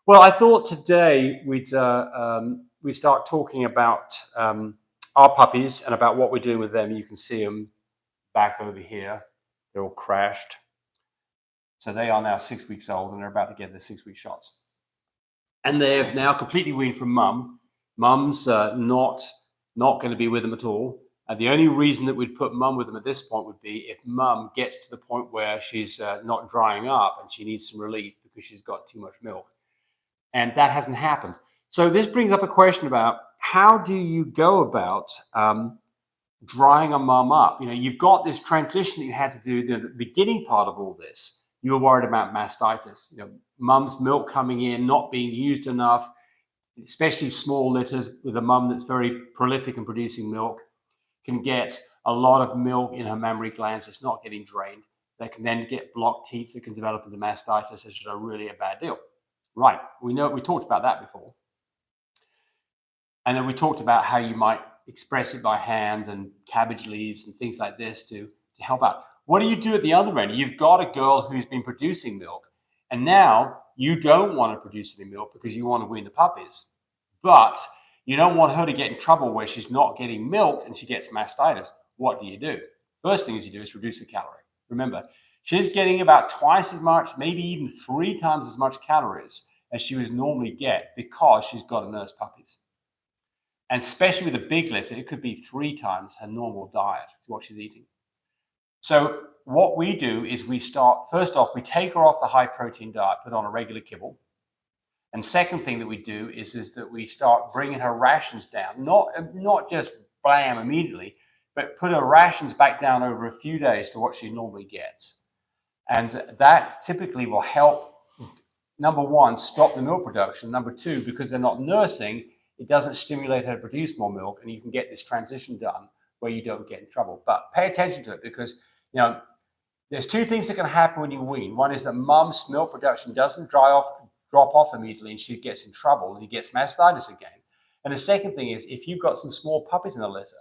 Well, I thought today we'd start talking about our puppies and about what we're doing with them. You can see them back over here. They're all crashed. So they are now 6 weeks old and they're about to get their 6-week shots. And they're now completely weaned from mum. Mum's not going to be with them at all. And the only reason that we'd put mum with them at this point would be if mum gets to the point where she's not drying up and she needs some relief because she's got too much milk. And that hasn't happened. So this brings up a question about how do you go about drying a mum up? You know, you've got this transition that you had to do at the beginning part of all this. You were worried about mastitis. You know, mum's milk coming in, not being used enough, especially small litters with a mum that's very prolific in producing milk, can get a lot of milk in her mammary glands. It's not getting drained. They can then get blocked teats that can develop into mastitis, which is really a bad deal. Right, we talked about that before. And then we talked about how you might express it by hand and cabbage leaves and things like this to help out. What do you do at the other end? You've got a girl who's been producing milk, and now you don't want to produce any milk because you want to wean the puppies. But you don't want her to get in trouble where she's not getting milk and she gets mastitis. What do? First thing you do is reduce the calorie. Remember, she's getting about twice as much, maybe even 3 times as much calories as she would normally get because she's got to nurse puppies. And especially with a big litter, it could be 3 times her normal diet, what she's eating. So what we do is we start, first off, we take her off the high protein diet, put on a regular kibble. And second thing that we do is that we start bringing her rations down, not just blam immediately, but put her rations back down over a few days to what she normally gets. And that typically will help, number one, stop the milk production. Number two, because they're not nursing, it doesn't stimulate her to produce more milk, and you can get this transition done where you don't get in trouble. But pay attention to it because, you know, there's 2 things that can happen when you wean. One is that mum's milk production doesn't drop off immediately and she gets in trouble and he gets mastitis again. And the second thing is if you've got some small puppies in the litter,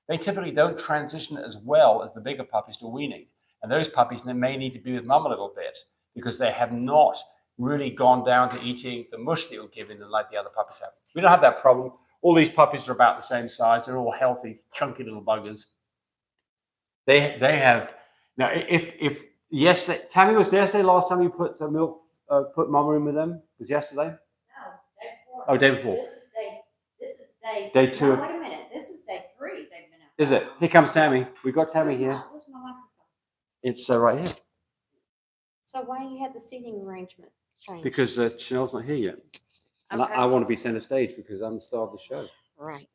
they typically don't transition as well as the bigger puppies to weaning. And those puppies may need to be with mum a little bit because they have not really gone down to eating the mush that you're giving them like the other puppies have. We don't have that problem. All these puppies are about the same size. They're all healthy, chunky little buggers. They have, now if yesterday, Tami, was yesterday last time you put some milk, put mama in with them? Was yesterday? No, day before. Oh, day before. This is day 2. No, wait a minute. This is day 3 they've been out. Is it? Here comes Tami. We've got Tami here. Where's my microphone? It's right here. So why you had the seating arrangement changed? Because Chanel's not here yet. And Okay. I want to be center stage because I'm the star of the show. Right.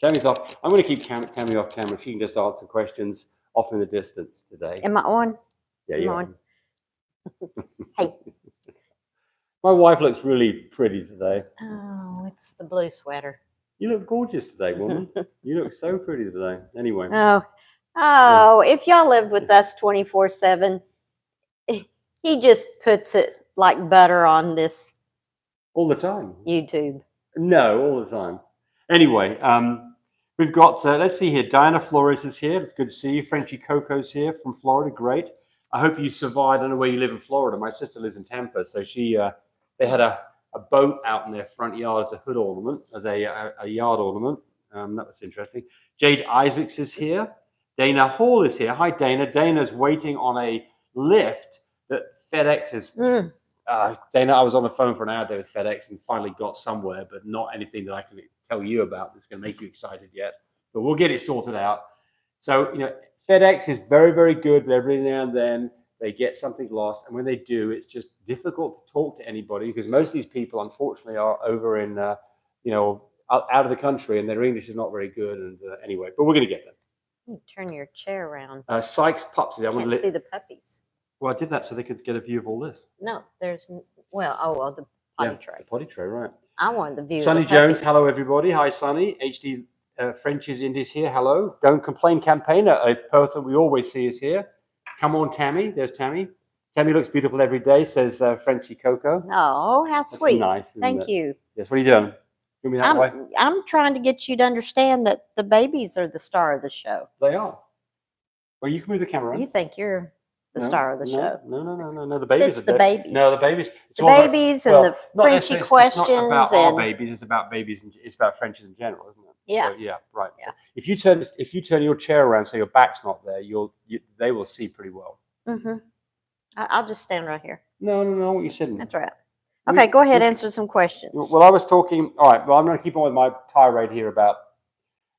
Tami's off. I'm going to keep Tami off camera. She can just answer questions off in the distance today. Am I on? Yeah, Am you're on. Hey. My wife looks really pretty today. Oh, it's the blue sweater. You look gorgeous today, woman. You look so pretty today. Anyway. Oh, if y'all lived with us 24/7, he just puts it like butter on this All the time. YouTube. No, all the time. Anyway, we've got, let's see here, Diana Flores is here. It's good to see you. Frenchie Coco's here from Florida. Great. I hope you survived. I don't know where you live in Florida. My sister lives in Tampa. So they had a boat out in their front yard as a hood ornament, as a yard ornament. That was interesting. Jade Isaacs is here. Dana Hall is here. Hi, Dana. Dana's waiting on a lift that FedEx is. Dana, I was on the phone for an hour there with FedEx and finally got somewhere, but not anything that I can tell you about that's going to make you excited yet. But we'll get it sorted out. So, you know, FedEx is very, very good, but every now and then they get something lost. And when they do, it's just difficult to talk to anybody because most of these people, unfortunately, are over in, you know, out of the country and their English is not very good. And anyway, but we're going to get them. Turn your chair around. Sykes Pups. I Can't see the puppies. Well, I did that so they could get a view of all this. No, there's, the potty tray. The potty tray, right. I wanted the view Sonny of the Jones, puppies. hello everybody. Hi, Sonny. HD French's Indies here, hello. Don't Complain campaigner, a person we always see is here. Come on, Tami. There's Tami. Tami looks beautiful every day, says Frenchie Coco. Oh, how That's sweet. nice. Thank you. Yes, what are you doing? Give me that way. I'm trying to get you to understand that the babies are the star of the show. They are. Well, you can move the camera around. You think you're the star of the show. No. The babies It's are the dead. babies. No, the babies. It's The all about- babies well, and the not Frenchy necessarily- questions. It's not about and our babies. It's about babies. It's about Frenchies in general, isn't it? Yeah. So, yeah. Right. Yeah. So if you turn your chair around so your back's not there, they will see pretty well. Mm-hmm. I'll just stand right here. No. What you said. That's right. Okay, go ahead. Answer some questions. Well, I was talking. All right. Well, I'm going to keep on with my tirade here about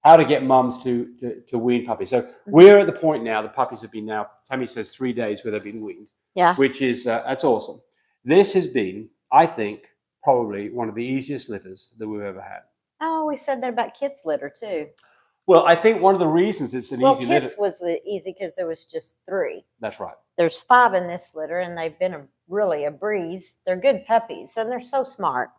how to get mums to wean puppies. So we're at the point now. The puppies have been now. Tami says 3 days where they've been weaned. Yeah. Which is that's awesome. This has been, I think, probably one of the easiest litters that we've ever had. Oh, we said that about Kit's litter too. Well, I think one of the reasons it's an easy litter. Kit's was easy because there was just 3. That's right. There's 5 in this litter, and they've been really a breeze. They're good puppies, and they're so smart.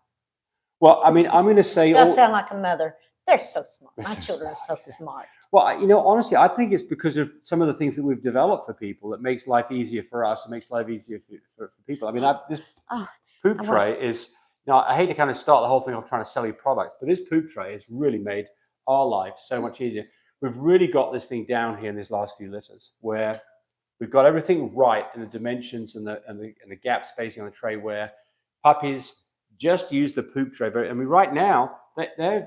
Well, I mean, I'm going to say. I sound like a mother. They're so smart. My children are so smart. Well, honestly, I think it's because of some of the things that we've developed for people that makes life easier for us. It makes life easier for people. I mean, this poop tray is. I hate to kind of start the whole thing off trying to sell you products, but this poop tray has really made our life so much easier. We've really got this thing down here in these last few litters where we've got everything right in the dimensions and the gap spacing on the tray where puppies just use the poop tray. I mean, right now, they're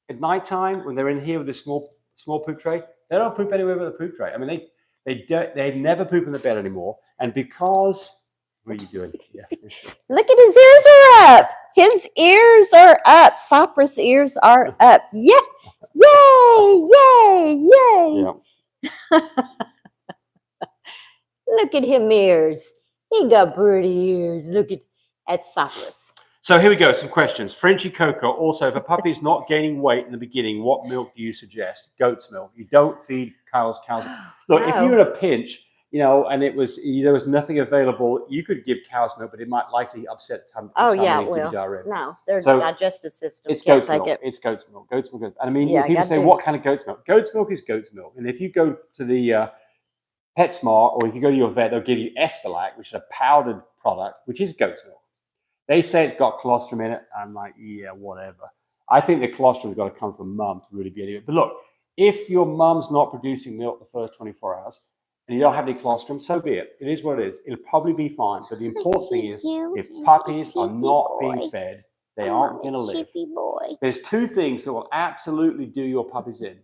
at nighttime when they're in here with this small poop tray, they don't poop anywhere but the poop tray. I mean, they never poop in the bed anymore. And because, what are you doing? Yeah. Look at his ears are up. His ears are up. Cypress ears are up. Yeah. Yay. Yeah. Look at him ears. He got pretty ears. Look at Cypress. So here we go, some questions. Frenchy Coco, also, if a puppy is not gaining weight in the beginning, what milk do you suggest? Goat's milk. You don't feed cows. Look, if you're in a pinch, and there was nothing available, you could give cow's milk, but it might likely upset tummy. Oh, yeah, and give you diarrhea. No, their digestive system It's can't goat's take milk. it. It's goat's milk. Goat's milk. And I mean, Yeah, people say, what kind of goat's milk? Goat's milk is goat's milk. And if you go to the PetSmart or if you go to your vet, they'll give you Espalac, which is a powdered product, which is goat's milk. They say it's got colostrum in it. I'm like, yeah, whatever. I think the colostrum's got to come from mum to really be able to. But look, if your mum's not producing milk the first 24 hours and you don't have any colostrum, so be it. It is what it is. It'll probably be fine. But the important thing is, if puppies are not being fed, they aren't going to live. There's 2 things that will absolutely do your puppies in.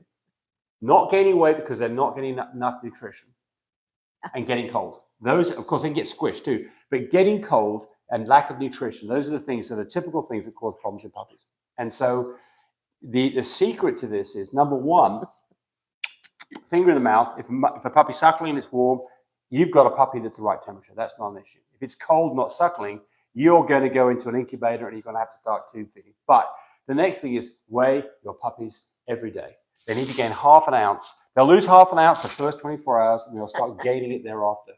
Not gaining weight because they're not getting enough nutrition and getting cold. Those, of course, they can get squished too. But getting cold and lack of nutrition, those are the things that are typical things that cause problems in puppies. And so the secret to this is, number 1, finger in the mouth. If a puppy's suckling and it's warm, you've got a puppy that's the right temperature. That's not an issue. If it's cold, not suckling, you're going to go into an incubator and you're going to have to start tube feeding. But the next thing is weigh your puppies every day. They need to gain half an ounce. They'll lose half an ounce the first 24 hours and they'll start gaining it thereafter.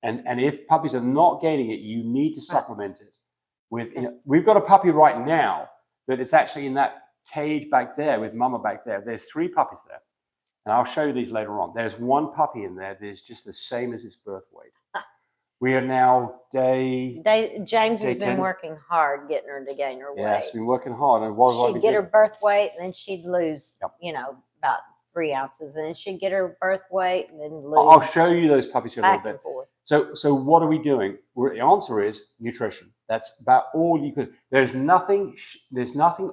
And if puppies are not gaining it, you need to supplement it with. We've got a puppy right now that it's actually in that cage back there with mama back there. There's 3 puppies there. And I'll show you these later on. There's 1 puppy in there that's just the same as its birth weight. We are now James has been working hard getting her to gain her weight. Yeah, she's been working hard. And she'd get her birth weight and then she'd lose, about 3 ounces. And then she'd get her birth weight and then lose. I'll show you those puppies here a little bit. Forth. So what are we doing? The answer is nutrition. That's about all you could. There's nothing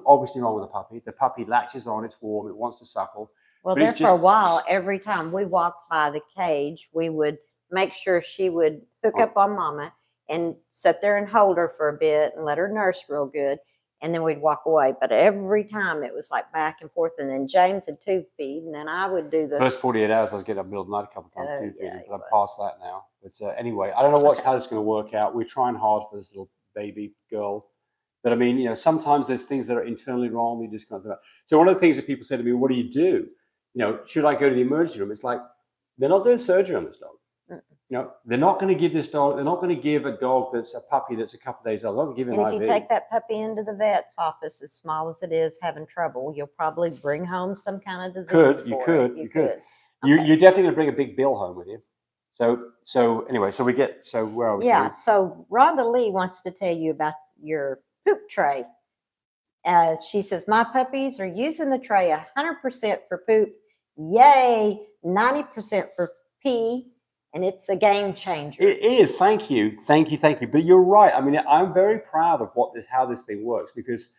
obviously wrong with the puppy. The puppy latches on, it's warm, it wants to suckle. Well, there for a while, every time we walked by the cage, we would make sure she would hook up on mama and sit there and hold her for a bit and let her nurse real good. And then we'd walk away. But every time it was like back and forth. And then James would tube feed. And then I would do the first 48 hours, I was getting up in the middle of the night a couple of times tube feeding. But I'm past that now. But anyway, I don't know how it's going to work out. We're trying hard for this little baby girl. But I mean, sometimes there's things that are internally wrong. We just can't do that. So one of the things that people say to me, what do you do? Should I go to the emergency room? It's like, they're not doing surgery on this dog. They're not going to give this dog, they're not going to give a dog that's a puppy that's a couple of days old. They're not going to give him an IV. If you take that puppy into the vet's office, as small as it is, having trouble, you'll probably bring home some kind of disease. You could. Okay. You're definitely going to bring a big bill home with you. So anyway, where are we? Yeah, so Rhonda Lee wants to tell you about your poop tray. She says, my puppies are using the tray 100% for poop. Yay, 90% for pee. and it's a game changer. It is. Thank you. But you're right. I mean, I'm very proud of how this thing works because,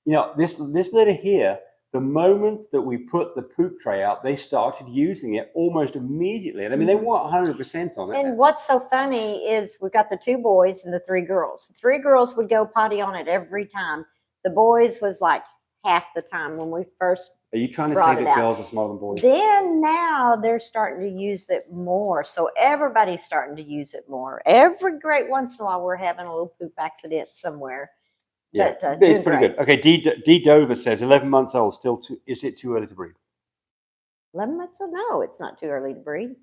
this litter here, the moment that we put the poop tray out, they started using it almost immediately. And I mean, they want 100% on it. And what's so funny is we've got the 2 boys and the 3 girls. The 3 girls would go potty on it every time. The boys was like half the time when we first. Are you trying to say that girls are smaller than boys? Then now they're starting to use it more. So everybody's starting to use it more. Every great once in a while we're having a little poop accident somewhere. Yeah, but, it's pretty good. Okay, D. Dover says 11 months old. Is it too early to breed? 11 months old? No, it's not too early to breed.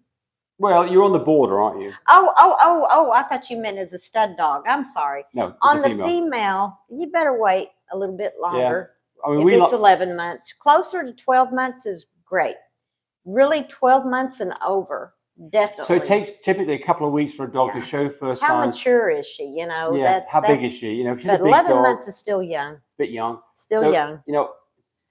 Well, you're on the border, aren't you? Oh! I thought you meant as a stud dog. I'm sorry. No, on the female, you better wait a little bit longer. Yeah. I mean, if it's 11 months, closer to 12 months is great. Really, 12 months and over. Definitely. So it takes typically a couple of weeks for a dog to show first signs. How mature is she? Yeah. How big is she? If she's a big 11 dog, months is still young. It's a bit young. Still young.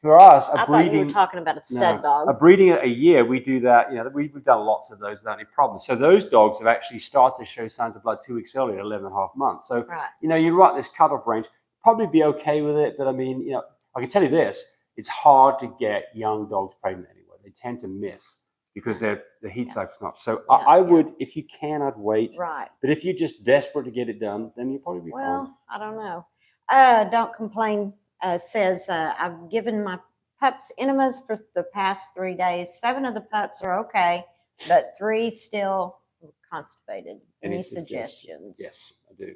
For us, I thought you were talking about a stud dog. A breeding at a year, we do that. We've done lots of those without any problems. So those dogs have actually started to show signs of blood 2 weeks earlier, 11 and a half months. So you're right. This cutoff range probably be okay with it, but I mean, I can tell you this: it's hard to get young dogs pregnant anyway. They tend to miss. Because the heat cycle's not. So I would, if you can, I'd wait. Right. But if you're just desperate to get it done, then you'll probably be fine. Well, I don't know. Don't complain says, I've given my pups enemas for the past 3 days. 7 of the pups are okay, but 3 still constipated. Any suggestions? Yes, I do.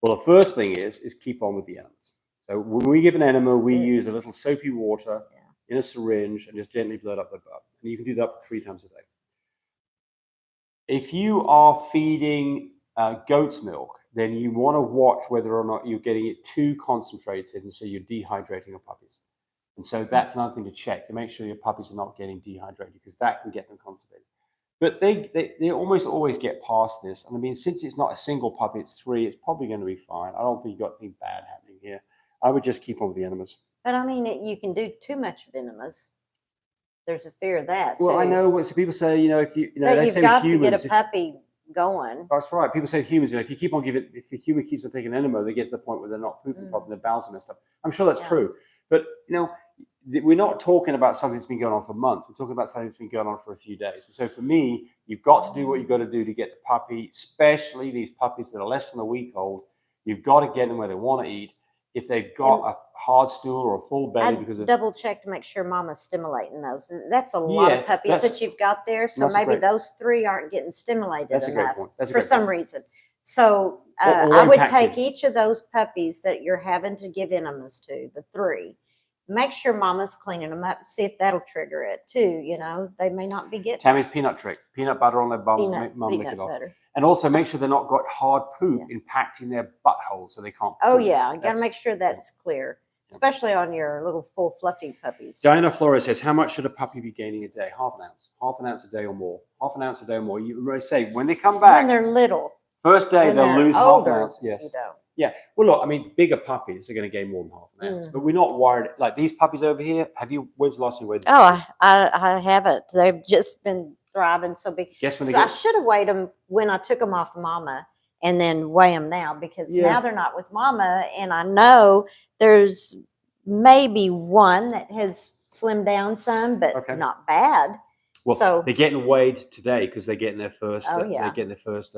Well, the first thing is keep on with the enemas. So when we give an enema, we use a little soapy water in a syringe and just gently blow it up the butt. And you can do that up to 3 times a day. If you are feeding goat's milk, then you want to watch whether or not you're getting it too concentrated, and so you're dehydrating your puppies. And so that's another thing to check, to make sure your puppies are not getting dehydrated, because that can get them constipated. But they almost always get past this. And I mean, since it's not a single puppy, it's 3, it's probably going to be fine. I don't think you've got anything bad happening here. I would just keep on with the enemas. But I mean, you can do too much of enemas. There's a fear of that. Well, too. I know. So people say, if you, but they you've say got humans, to get a puppy going. That's right. People say humans, if you keep on giving, if the human keeps on taking enema, they get to the point where they're not pooping properly, their bowels are messed up. I'm sure that's true. But we're not talking about something that's been going on for months. We're talking about something that's been going on for a few days. And so for me, you've got to do what you've got to do to get the puppy, especially these puppies that are less than a week old. You've got to get them where they want to eat. If they've got a hard stool or a full belly, because double check to make sure mama's stimulating those. That's a lot of puppies that you've got there. So maybe those 3 aren't getting stimulated enough. That's a great point. For some reason. So I would take each of those puppies that you're having to give enemas to, the 3. Make sure mama's cleaning them up. See if that'll trigger it too. They may not be getting. Tammy's peanut trick: peanut butter on their bum, make mum lick it off. And also make sure they're not got hard poop impacting their butthole, so they can't. Oh yeah, you gotta make sure that's clear, especially on your little full fluffy puppies. Diana Flores says, "How much should a puppy be gaining a day? Half an ounce a day or more. Half an ounce a day or more." You already say when they come back. When they're little. First day they'll lose older, half an ounce. Yes. You don't. Yeah. Well, look, I mean, bigger puppies are going to gain more than half an ounce, but we're not worried. Like these puppies over here, when's the last time you weighed them? Oh, I haven't. They've just been thriving so big. Guess when they I should have weighed them when I took them off of mama and then weigh them now, because now they're not with mama. And I know there's maybe one that has slimmed down some, but not bad. Well, so they're getting weighed today because they're getting their first. They're getting their first.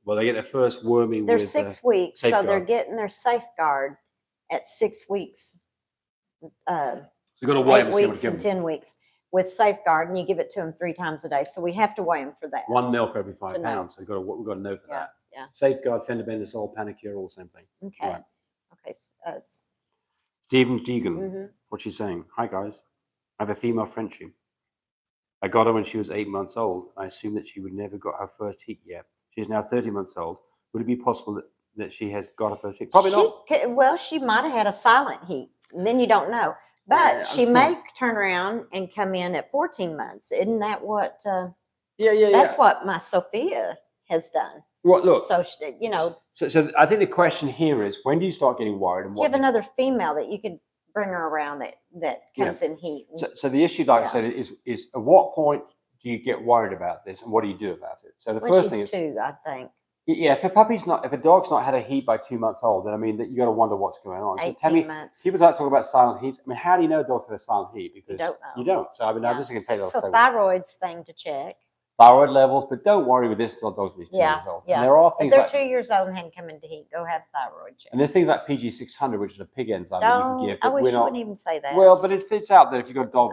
Well, they get their first worming. They're with 6 weeks, safeguard. So they're getting their safeguard at 6 weeks. So you got to weigh 8 weeks and 10 weeks with safeguard, and you give it to them 3 times a day. So we have to weigh them for that. 1 mil for every 5 pounds. So we've got to know for that. Yeah. Safeguard, fender bender, all panicure, all the same thing. Okay. Right. Okay. Stephen Deegan, what's she saying? Hi guys, I have a female Frenchie. I got her when she was 8 months old. I assumed that she would never got her first heat yet. She's now 30 months old. Would it be possible that she has got her first heat? Probably not. Well, she might have had a silent heat, and then you don't know. But she may turn around and come in at 14 months. Isn't that what? That's what my Sophia has done. Well, look. So So I think the question here is, when do you start getting worried? And you have another female that you could bring her around that comes in heat. So the issue, like I said, is at what point do you get worried about this, and what do you do about it? So the Well, first she's thing is, 2, I think. yeah, if a dog's not had a heat by 2 months old, then I mean that you got to wonder what's going on. So 18 tell me, months. people start talking about silent heats. I mean, how do you know a dog's had a silent heat? Because don't know. you don't. So I mean, Yeah. I'm just going to tell you. So thyroid's thing to check. Thyroid levels, but don't worry with this till dogs are 2 years old. Yeah. And there are If things they're like 2 years old and hadn't come into heat, go have thyroid check. and there's things like PG 600, which is a pig enzyme that you can give. I But wish we're you not. wouldn't even say that. Well, but it's out there. If you've got a dog,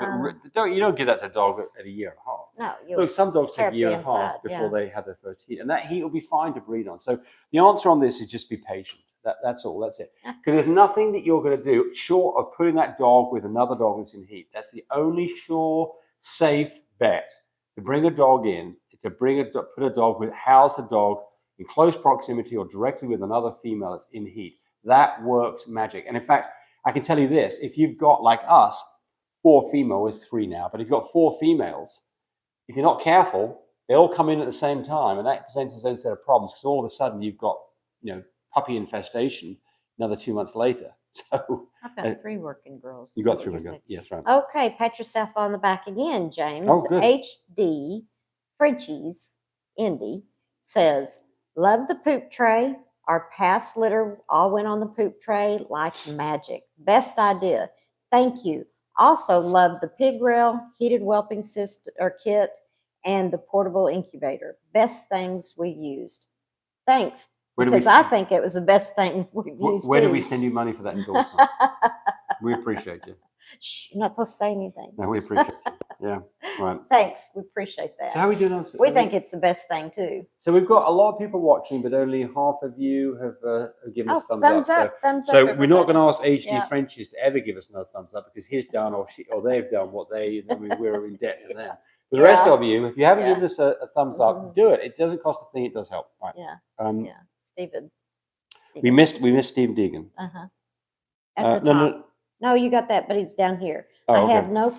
you don't give that to a dog at a year and a half. No, Look, some dogs take a year and a half before they have their first heat, and that heat will be fine to breed on. So the answer on this is just be patient. That's all. That's it. Because there's nothing that you're going to do short of putting that dog with another dog that's in heat. That's the only sure, safe bet to bring a dog in. To put a dog with house a dog in close proximity or directly with another female that's in heat. That works magic. And in fact, I can tell you this: if you've got like us, 4 females, it's 3 now, but if you've got 4 females. If you're not careful, they all come in at the same time, and that presents its own set of problems because all of a sudden you've got, puppy infestation another 2 months later. So I've got 3 working girls. You got 3 working girls. Yes, right. Okay, pat yourself on the back again, James. Oh, good. HD Frenchies Indy says, love the poop tray. Our past litter all went on the poop tray like magic. Best idea. Thank you. Also love the pig rail, heated whelping system or kit, and the portable incubator. Best things we used. Thanks, because I think it was the best thing we've used. Where do we send you money for that endorsement? We appreciate you. Shh, you're not supposed to say anything. No, we appreciate you. Yeah, right. Thanks, we appreciate that. So how are we doing on? We think it's the best thing too. So we've got a lot of people watching, but only half of you have given us thumbs up. Thumbs up. So we're not going to ask HD Yeah. Frenchies to ever give us another thumbs up because he's done or they've done what we're in debt to them. But the rest of you, if you haven't given us a thumbs up, do it. It doesn't cost a thing. It does help. Right. Yeah. Stephen. We missed Steve Deegan. At the top. No, you got that, but it's down here. Oh, I okay. have no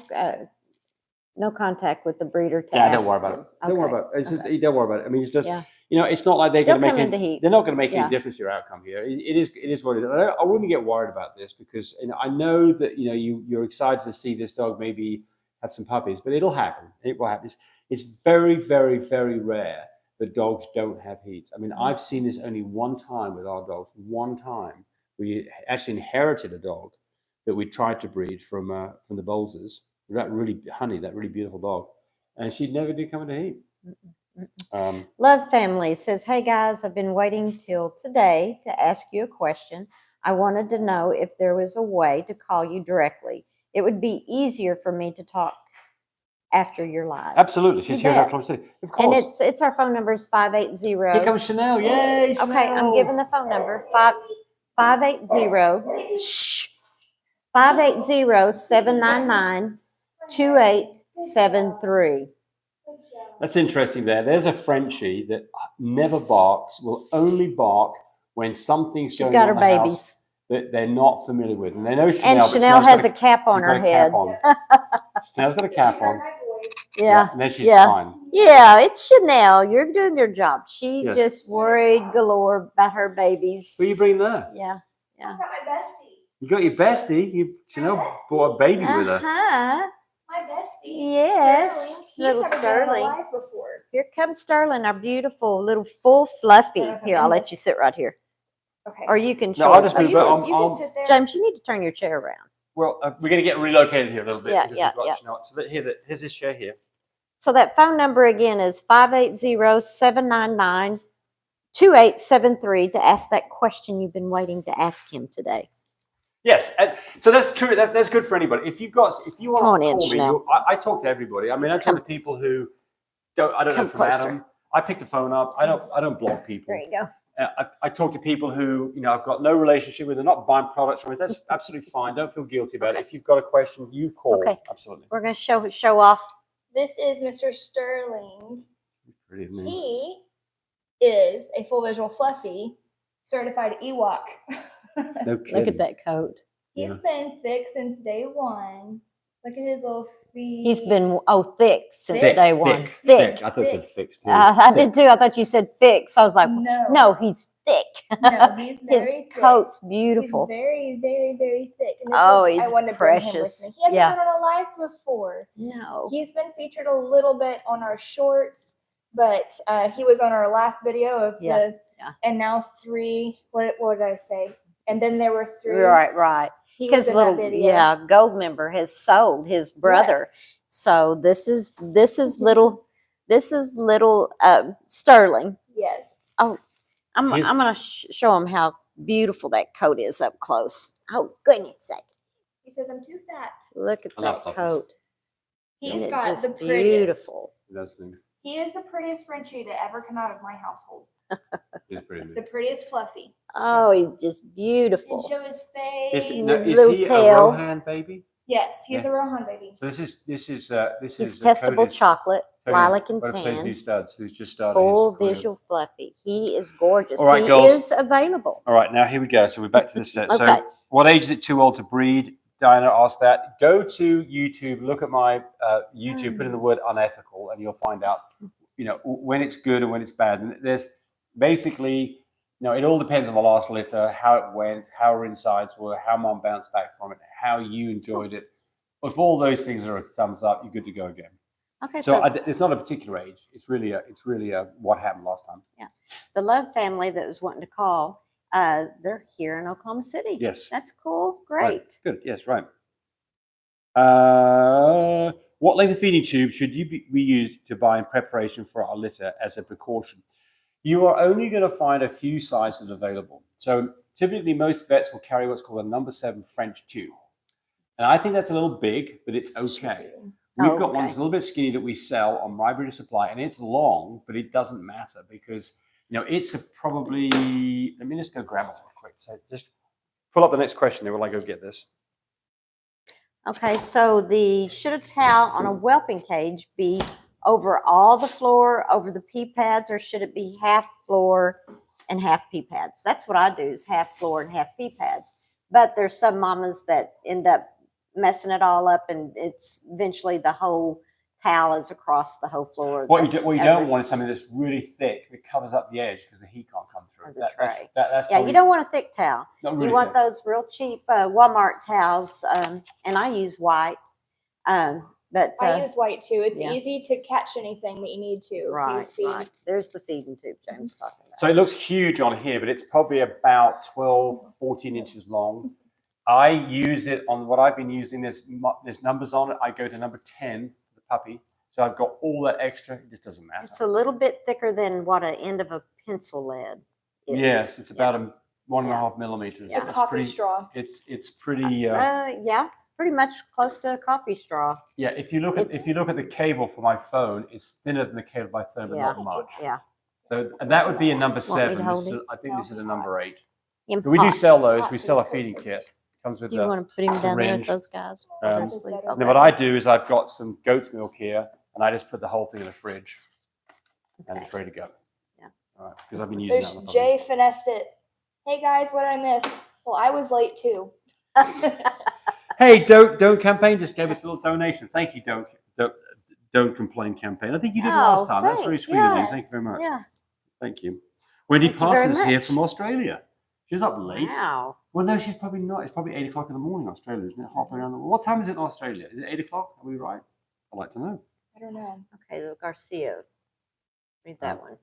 contact with the breeder. Don't worry about it. Don't worry about it. It's just, don't worry about it. I mean, it's just it's not like they're going to make they're not going to make any difference to your outcome here. It is what it is. I wouldn't get worried about this because I know that you're excited to see this dog maybe have some puppies, but it'll happen. It will happen. It's very, very, very rare that dogs don't have heats. I mean, I've seen this only one time with our dogs. One time we actually inherited a dog that we tried to breed from the Bulldogs. That really beautiful dog, and she never did come into heat. Love Family says, hey guys, I've been waiting till today to ask you a question. I wanted to know if there was a way to call you directly. It would be easier for me to talk after your live. Absolutely, she's here. Of course. And it's our phone number is 580. Here comes Chanel. Yay! Chanel. Okay, I'm giving the phone number 580. Shh. 580-799-2873. That's interesting there. There's a Frenchie that never barks, will only bark when something's going on in the house that they're not familiar with. And they know Chanel. And Chanel has a cap on her head. Chanel's got a cap on. Yeah. And then she's fine. Yeah, it's Chanel. You're doing your job. She just worried galore about her babies. What are you bringing there? Yeah. I've got my bestie. You got your bestie? Chanel brought a baby with her. My bestie. Yes. Sterling. He's Little never Sterling. been alive before. Here comes Sterling, our beautiful little full fluffy. Here, I'll let you sit right here. Okay. Or you can. No, I'll just move you can sit there. James, you need to turn your chair around. Well, we're going to get relocated here a little bit. Yeah. Chanel. So here's this chair here. So that phone number again is 580-799-2873 to ask that question you've been waiting to ask him today. Yes, and so that's true. That's good for anybody. If you want to call me, I talk to everybody. I mean, I talk to people who I don't know from Adam. I pick the phone up. I don't block people. There you go. I talk to people who I've got no relationship with. They're not buying products from me. That's absolutely fine. Don't feel guilty about it. If you've got a question, you call. Okay. Absolutely. We're going to show off. This is Mr. Sterling. Pretty amazing. He is a full visual fluffy certified Ewok. No kidding. Look at that coat. He's been thick since day one. Look at his little feet. He's been thick since Thick, day one. Thick. I thought it said fixed too. I did too. I thought you said fix. I was like, No. no, he's thick. No, he's His very thick. coat's beautiful. He's very, very, very thick. And He's I wanted to bring him precious. with me. He hasn't Yeah. been on a live before. No. He's been featured a little bit on our shorts, but he was on our last video of and now 3. What did I say? And then there were 3. Right. He was in that video. Gold member has sold his brother. Yes. So this is little Sterling. Yes. Oh, I'm gonna show him how beautiful that coat is up close. Oh goodness sake! He says I'm too fat. Look at that coat. He's Isn't got just the prettiest. beautiful. He is the prettiest Frenchie to ever come out of my household. He's pretty The prettiest Fluffy. Oh, he's just And beautiful. show his face. Is little he tail. a Rohan baby? Yes, he's a Rohan baby. So this is He's Codis- testable chocolate, Codis- lilac and one of Tony's new tan, studs who's just started full his career. visual Fluffy. He is gorgeous. All right, he girls. is available. All right, now here we go. So we're back to the set. Okay. So what age is it too old to breed? Diana asked that. Go to YouTube, look at my YouTube, put in the word unethical, and you'll find out, when it's good and when it's bad. And there's basically, it all depends on the last litter, how it went, how her insides were, how mom bounced back from it, how you enjoyed it. If all those things are a thumbs up, you're good to go again. Okay, So it's not a particular age. It's really a what happened last time. Yeah, the Love family that was wanting to call, they're here in Oklahoma City. Yes. That's cool. Great. Right. Good. Yes. Right. What length of feeding tube should we use to buy in preparation for our litter as a precaution? You are only going to find a few sizes available. So typically most vets will carry what's called a number 7 French tube. And I think that's a little big, but it's okay. We've got one that's a little bit skinny that we sell on My Breeder Supply, and it's long, but it doesn't matter because, it's probably, let me just go grab it real quick. So just pull up the next question there while I go get this. Okay, so should a towel on a whelping cage be over all the floor, over the pee pads, or should it be half floor and half pee pads? That's what I do, is half floor and half pee pads. But there's some mamas that end up messing it all up, and it's eventually the whole towel is across the whole floor. What you don't want is something that's really thick that covers up the edge because the heat can't come through. That's you don't want a thick towel. Really you want thick. those real cheap Walmart towels, and I use white. But I use white too. It's yeah. easy to catch anything that you need to. Right. There's the feeding tube James talking about. So it looks huge on here, but it's probably about 12, 14 inches long. I use it on what I've been using. There's numbers on it. I go to number 10, the puppy. So I've got all that extra. It just doesn't matter. It's a little bit thicker than what an end of a pencil lead is. Yes, it's about 1.5 millimeters. Yeah. A coffee straw. It's pretty. Yeah, pretty much close to a coffee straw. Yeah, if you look at the cable for my phone, it's thinner than the cable by phone, but not much. Yeah. So that would be a number Want me 7. to hold it? I think this is a number 8. In But we do pot. sell those. We sell a feeding kit. Comes with Do you want to put him down there with syringe. those guys? And Okay. then what I do is I've got some goat's milk here, and I just put the whole thing in the fridge, and it's ready to go. Yeah. All right, because I've been using There's that. Jay finessed it. Hey guys, what did I miss? Well, I was late too. Hey, don't campaign just gave us a little donation. Thank you, don't complain campaign. I think you did last time. That's very sweet of you. Thank you very much. Yeah. Thank you. Wendy Thank you very Parsons here much. from Australia. She's up late. Wow. Well, no, she's probably not. It's probably 8 o'clock in the morning, Australia, isn't it? Halfway around the world. What time is it in Australia? Is it 8 o'clock? Are we right? I'd like to know. I don't know. Okay, look, Garcia. Read that one.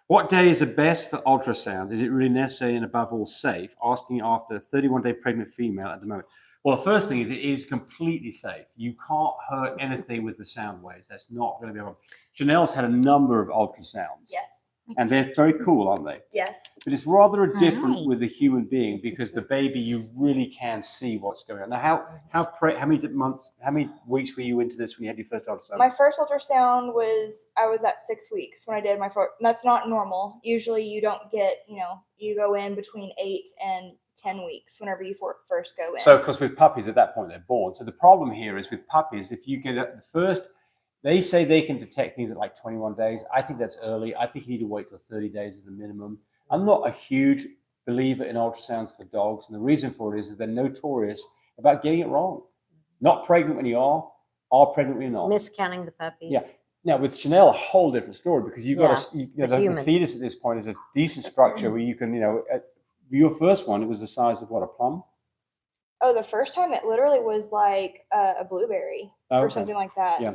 What day is the best for ultrasound? Is it really necessary and above all safe? Asking after a 31-day pregnant female at the moment. Well, the first thing is it is completely safe. You can't hurt anything with the sound waves. That's not going to be a problem. Chanel's had a number of ultrasounds. Yes. And they're very cool, aren't they? Yes. But it's rather different Right. with the human being because the baby, you really can see what's going on. Now, how many weeks were you into this when you had your first ultrasound? My first ultrasound I was at 6 weeks when I did my first. That's not normal. Usually you don't get, you go in between 8 and 10 weeks whenever you first go in. So, because with puppies, at that point, they're born. So the problem here is with puppies, if you get the first, they say they can detect things at like 21 days. I think that's early. I think you need to wait till 30 days as the minimum. I'm not a huge believer in ultrasounds for dogs. And the reason for it is they're notorious about getting it wrong. Not pregnant when you are pregnant when you're not. Miscounting the puppies. Yeah. Now with Chanel, a whole different story because you've got the fetus at this point is a decent structure where you can, your first one, it was the size of what, a plum? Oh, the first time it literally was like a blueberry or something like that. Yeah.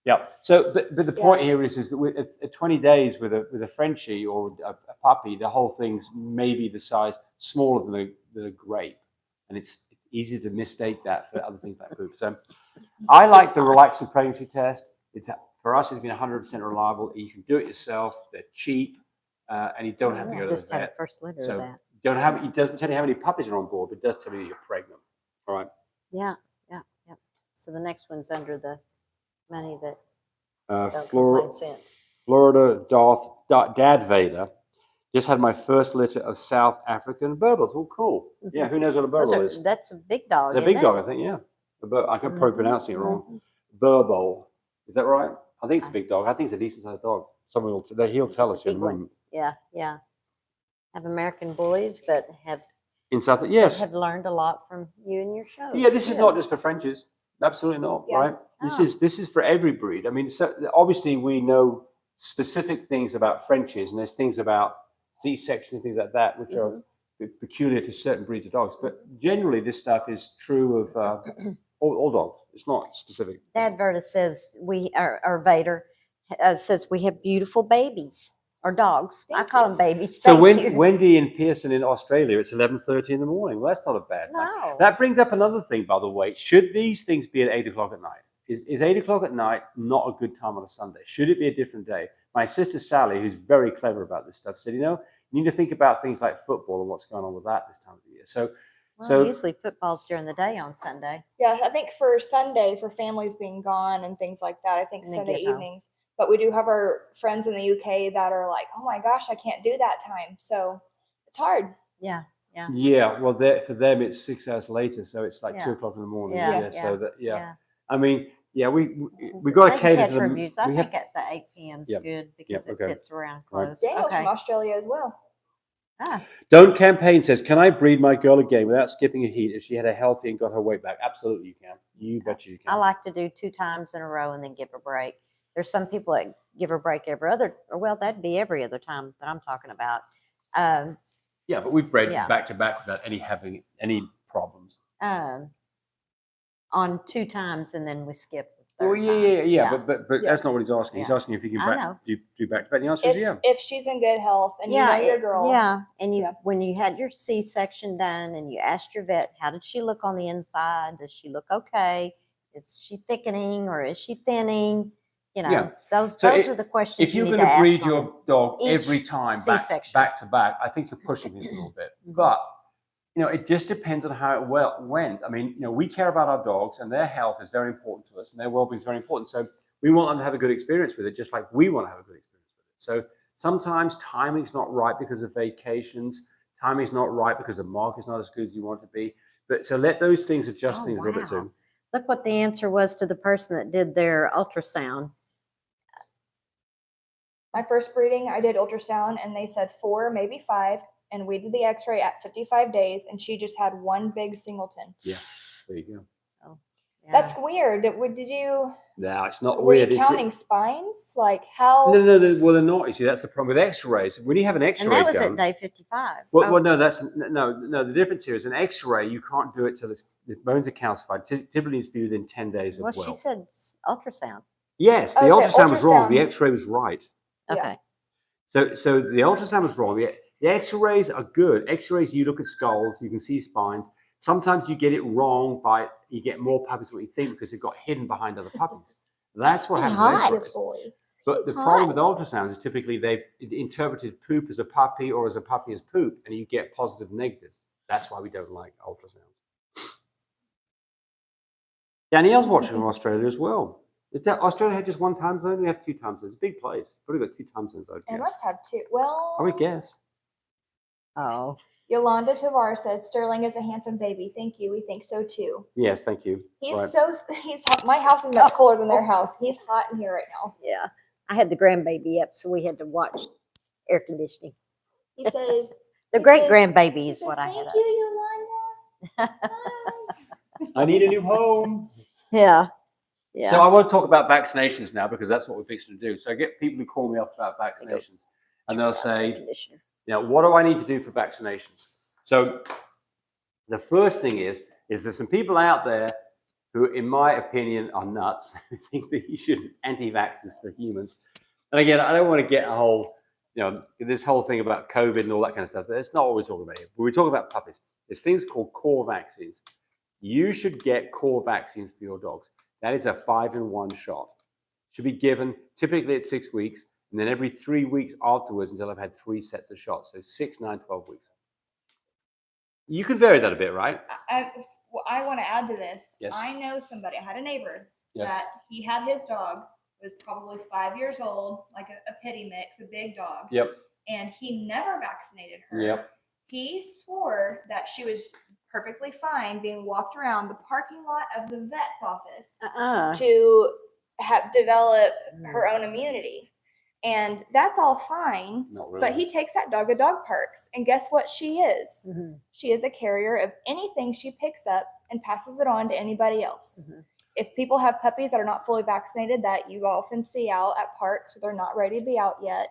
Yeah. So, but the point here is that at 20 days with a Frenchie or a puppy, the whole thing's maybe the size smaller than a grape, and it's easy to mistake that for other things like poop. So, I like the relaxing pregnancy test. For us, it's been 100% reliable. You can do it yourself. They're cheap, and you don't have to go to the vet. Just had a first litter of that. It doesn't tell you how many puppies are on board, but it does tell you that you're pregnant. All right. Yeah. So the next one's under the money that Florida Dad Vader just had my first litter of South African Bulldogs. Oh, cool. Yeah, who knows what a Buldog is? That's a big dog. It's a big dog, I think, yeah. I could probably pronounce it wrong. Burbol. Is that right? I think it's a big dog. I think it's a decent sized dog. Someone he'll tell us in a moment. Yeah. Have American bullies, but have learned a lot from you and your shows. Yeah, this is not just for Frenchies. Absolutely not, right? This is for every breed. I mean, so obviously we know specific things about Frenchies, and there's things about C-section and things like that, which are peculiar to certain breeds of dogs. But generally, this stuff is true of all dogs. It's not specific. Dad Verda says our Vader says we have beautiful babies or dogs. I call them babies. So Wendy and Pearson in Australia, it's 11:30 in the morning. Well, that's not a bad time. No. That brings up another thing, by the way. Should these things be at 8 o'clock at night? Is 8 o'clock at night not a good time on a Sunday? Should it be a different day? My sister Sally, who's very clever about this stuff, said, you need to think about things like football and what's going on with that this time of the year. So usually football's during the day on Sunday. Yeah, I think for Sunday, for families being gone and things like that, I think Sunday evenings. But we do have our friends in the UK that are like, oh my gosh, I can't do that time. So it's hard. Yeah. Well, for them, it's 6 hours later. So it's like 2 o'clock in the morning. I mean, we got to cater to them. I think at the 8 p.m. is good because it fits around close. Daniel's from Australia as well. Don't Campaign says, can I breed my girl again without skipping a heat if she had a healthy and got her weight back? Absolutely, you can. You bet you can. I like to do 2 times in a row and then give a break. There's some people that give a break that'd be every other time that I'm talking about. But we've bred back to back without having any problems. On 2 times and then we skip. But that's not what he's asking. He's asking if you can do back to back. The answer is yeah. If she's in good health and you know your girl. Yeah, and when you had your C-section done and you asked your vet, how did she look on the inside? Does she look okay? Is she thickening or is she thinning? Those are the questions. If you're going to breed your dog every time back to back, I think you're pushing this a little bit. But it just depends on how it went. I mean, we care about our dogs and their health is very important to us and their well-being is very important. So we want them to have a good experience with it, just like we want to have a good experience with it. So sometimes timing's not right because of vacations. Timing's not right because the market's not as good as you want it to be. But so let those things adjust things a little bit too. Look what the answer was to the person that did their ultrasound. My first breeding, I did ultrasound and they said 4, maybe 5. And we did the x-ray at 55 days and she just had 1 big singleton. Yeah, there you go. Oh, That's weird. Did you? No, it's not were weird. You counting spines? Like how? No. Well, they're not. You see, that's the problem with x-rays. When you have an x-ray and that was at day 55. Well, no, no. The difference here is an x-ray, you can't do it till the bones are calcified. Typically needs to be within 10 days of she said ultrasound. Yes, the ultrasound was wrong. The x-ray was right. Okay. So the ultrasound was wrong. The x-rays are good. X-rays, you look at skulls, you can see spines. Sometimes you get it wrong you get more puppies than what you think because they've got hidden behind other puppies. That's what happens with x-rays. But the problem with ultrasounds is typically they've interpreted poop as a puppy or as a puppy as poop, and you get positive and negatives. That's why we don't like ultrasounds. Danielle's watching from Australia as well. Australia had just 1 time zone? We have 2 time zones. It's a big place. Probably got 2 time zones, I would guess. It must have 2. Well, I would guess. Oh. Yolanda Tovar said Sterling is a handsome baby. Thank you. We think so too. Yes, thank you. He's my house is much colder than their house. He's hot in here right now. Yeah. I had the grandbaby up, so we had to watch air conditioning. He says the great grandbaby is what I had. Thank you, Yolanda. I need a new home. Yeah. Yeah. So I want to talk about vaccinations now because that's what we're fixing to do. So I get people who call me up about vaccinations, and they'll say, what do I need to do for vaccinations? So the first thing is there's some people out there who, in my opinion, are nuts, who think that you should anti-vaxxers for humans. And again, I don't want to get a whole, this whole thing about COVID and all that kind of stuff. That's not what we're talking about here. But we're talking about puppies. There's things called core vaccines. You should get core vaccines for your dogs. That is a 5-in-1 shot. Should be given typically at 6 weeks, and then every 3 weeks afterwards until I've had 3 sets of shots. So 6, 9, 12 weeks. You can vary that a bit, right? I want to add to this. Yes. I know somebody, I had a neighbor Yes. that he had his dog, was probably 5 years old, like a pity mix, a big dog. Yep. And he never vaccinated her. Yep. He swore that she was perfectly fine being walked around the parking lot of the vet's office to develop her own immunity. And that's all fine. Not really. But he takes that dog to dog parks. And guess what she is? Mm-hmm. She is a carrier of anything she picks up and passes it on to anybody else. Mm-hmm. If people have puppies that are not fully vaccinated that you often see out at parks where they're not ready to be out yet,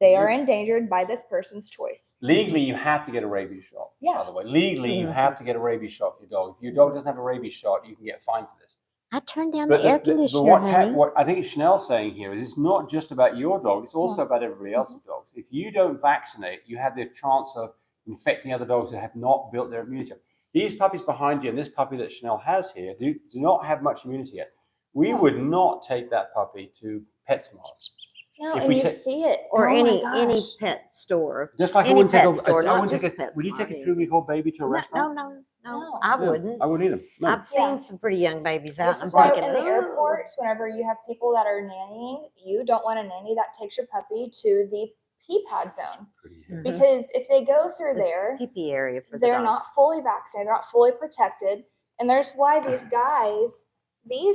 they are endangered by this person's choice. Legally, you have to get a rabies shot. Yeah. By the way, legally, you have to get a rabies shot for your dog. If your dog doesn't have a rabies shot, you can get fined for this. I turned down the air conditioner, what I think Chanel's saying here is it's not just about your dog, it's also about everybody else's dogs. If you don't vaccinate, you have the chance of infecting other dogs that have not built their immunity. These puppies behind you and this puppy that Chanel has here do not have much immunity yet. We would not take that puppy to PetSmart. No, and you see it. or Oh my any gosh. pet store. Just like I Any wouldn't take pet store, not would just you take a PetSmart. 3-week-old baby to a restaurant? No, I wouldn't. I wouldn't either. No. I've seen some pretty young babies out. This And is I'm why thinking, in the "Ooh." airports, whenever you have people that are nannying, you don't want a nanny that takes your puppy to the pee pad zone. Mhm. Because if they go through The there, pee-pee area for the they're dogs. not fully vaccinated, they're not fully protected. And there's why these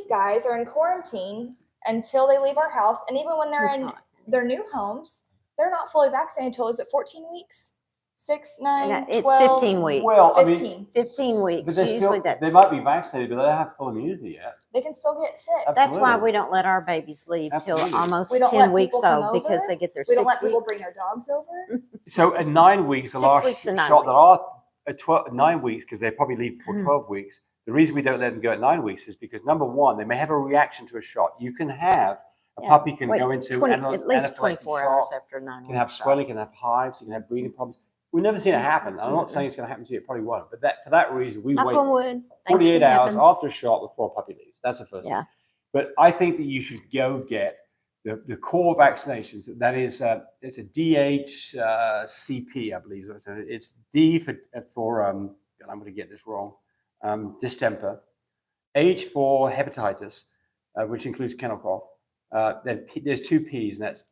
guys are in quarantine until they leave our house. And even when they're It's in hot. their new homes, they're not fully vaccinated until, is it 14 weeks? 6, 9, It's 12? 15 weeks. Well, I mean, 15. 15 weeks. But they're Usually still, that's. they might be vaccinated, but they don't have full immunity yet. They can still get sick. That's why Absolutely. we don't let our babies leave till Absolutely. almost We don't 10 let weeks people come old because over. they get their We 6 don't let people weeks. bring their dogs over. So at 9 weeks, the 6 last weeks and 9 shot that weeks. are at 9 weeks, because they probably leave before 12 weeks. The reason we don't let them go at 9 weeks is because, number one, they may have a reaction to a shot. You can have a puppy can Wait, go into 20 an at least anaphylactic 24 hours shock, after 9 weeks. can have swelling, can have hives, you can have breathing problems. We've never seen it happen. I'm not saying it's going to happen to you. It probably won't. But for that reason, we Knock wait on wood. 48 hours Thanks after a shot before a puppy leaves. That's the first Yeah. thing. But I think that you should go get the core vaccinations. That is, it's a DHCP, I believe. It's D for I'm going to get this wrong, distemper. H for hepatitis, which includes kennel cough. Then there's 2 Ps, and that's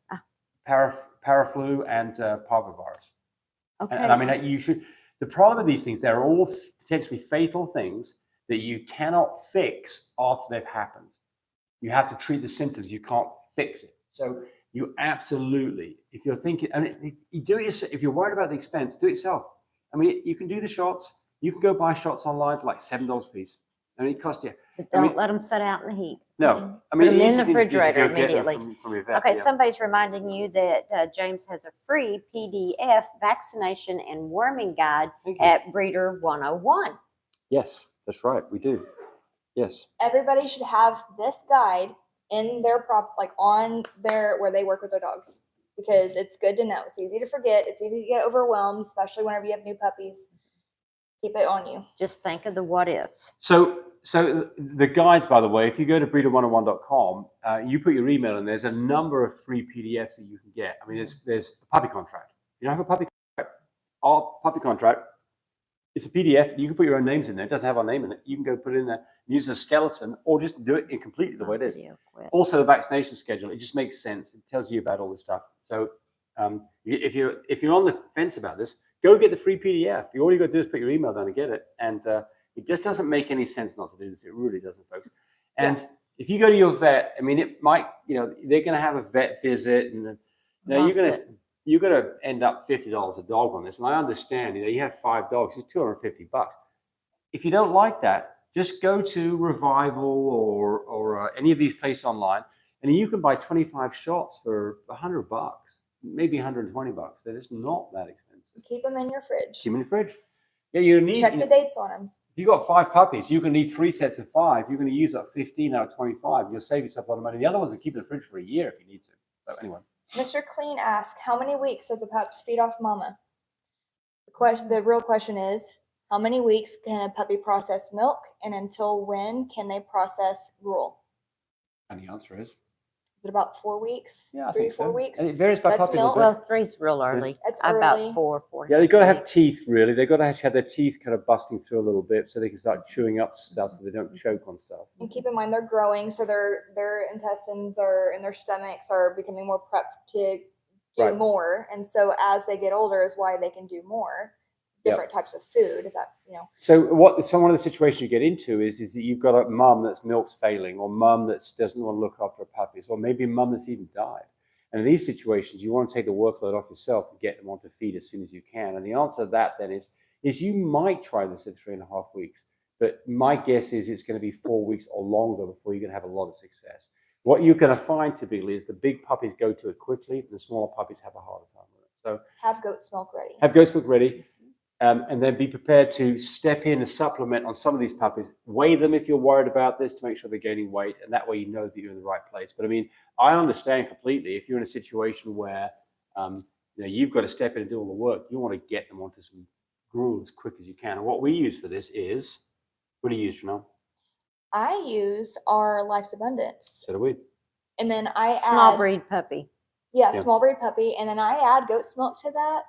paraflu and parvovirus. Okay. And I mean, you should. The problem with these things, they're all potentially fatal things that you cannot fix after they've happened. You have to treat the symptoms. You can't fix it. So you absolutely, if you're thinking, and you do it, if you're worried about the expense, do it yourself. I mean, you can do the shots. You can go buy shots online for like $7 a piece. I mean, it costs you. But don't let them sit out in the heat. No, I Put mean, them in easy the thing to do is to refrigerator go get them immediately. from your vet, Okay, yeah. somebody's reminding you that James has a free PDF vaccination and worming guide Thank you. at Breeder 101. Yes, that's right. We do. Yes. Everybody should have this guide in their on their where they work with their dogs, because it's good to know. It's easy to forget. It's easy to get overwhelmed, especially whenever you have new puppies. Keep it on you. Just think of the what ifs. So the guides, by the way, if you go to breeder101.com, you put your email in. There's a number of free PDFs that you can get. I mean, there's a puppy contract. You don't have a puppy contract. Our puppy contract. It's a PDF. You can put your own names in there. It doesn't have our name in it. You can go put it in there, use a skeleton, or just do it in completely the way it is. Also, the vaccination schedule. It just makes sense. It tells you about all this stuff. So if you're on the fence about this, go get the free PDF. All you got to do is put your email down and get it. And it just doesn't make any sense not to do this. It really doesn't, folks. And if you go to your vet, I mean, it might, they're going to have a vet visit, and you're going to end up $50 a dog on this. And I understand, you have 5 dogs, it's $250. If you don't like that, just go to Revival or any of these places online, and you can buy 25 shots for $100, maybe $120. They're just not that expensive. Keep them in your fridge. Keep them in your fridge. Yeah, you need. Check the dates on them. If you've got 5 puppies, you're going to need 3 sets of 5. You're going to use up 15 out of 25. You'll save yourself a lot of money. The other ones are keep in the fridge for a year if you need to. So anyway. Mr. Clean asks, how many weeks does a pups feed off mama? The real question is, how many weeks can a puppy process milk, and until when can they process gruel? And the answer is? Is it about 4 weeks? Yeah, I 3, think 4 so. weeks? And it varies by That's puppy. milk? Well, 3's real early. That's About early. 4. Yeah, they've got to have weeks. teeth, really. They've got to actually have their teeth kind of busting through a little bit so they can start chewing up stuff so they don't choke on stuff. And keep in mind they're growing, so their intestines and their stomachs are becoming more prepped to do Right. more. And so as they get older is why they can do more different types of food. Is that, So one of the situations you get into is that you've got a mum that's milk's failing, or mum that doesn't want to look after her puppies, or maybe a mum that's even died. And in these situations, you want to take the workload off yourself and get them onto feed as soon as you can. And the answer to that then is you might try this at 3.5 weeks, but my guess is it's going to be 4 weeks or longer before you're going to have a lot of success. What you're going to find typically is the big puppies go to it quickly, and the smaller puppies have a harder time with it. So have goat's milk ready. have goat's milk ready. And then be prepared to step in and supplement on some of these puppies. Weigh them if you're worried about this to make sure they're gaining weight, and that way you know that you're in the right place. But I mean, I understand completely if you're in a situation where you've got to step in and do all the work. You want to get them onto some gruel as quick as you can. And what we use for this is, what do you use, Chanel? I use our Life's Abundance, So do we. and then I Small add, breed puppy. yeah, small breed puppy, and then I add goat's milk to that.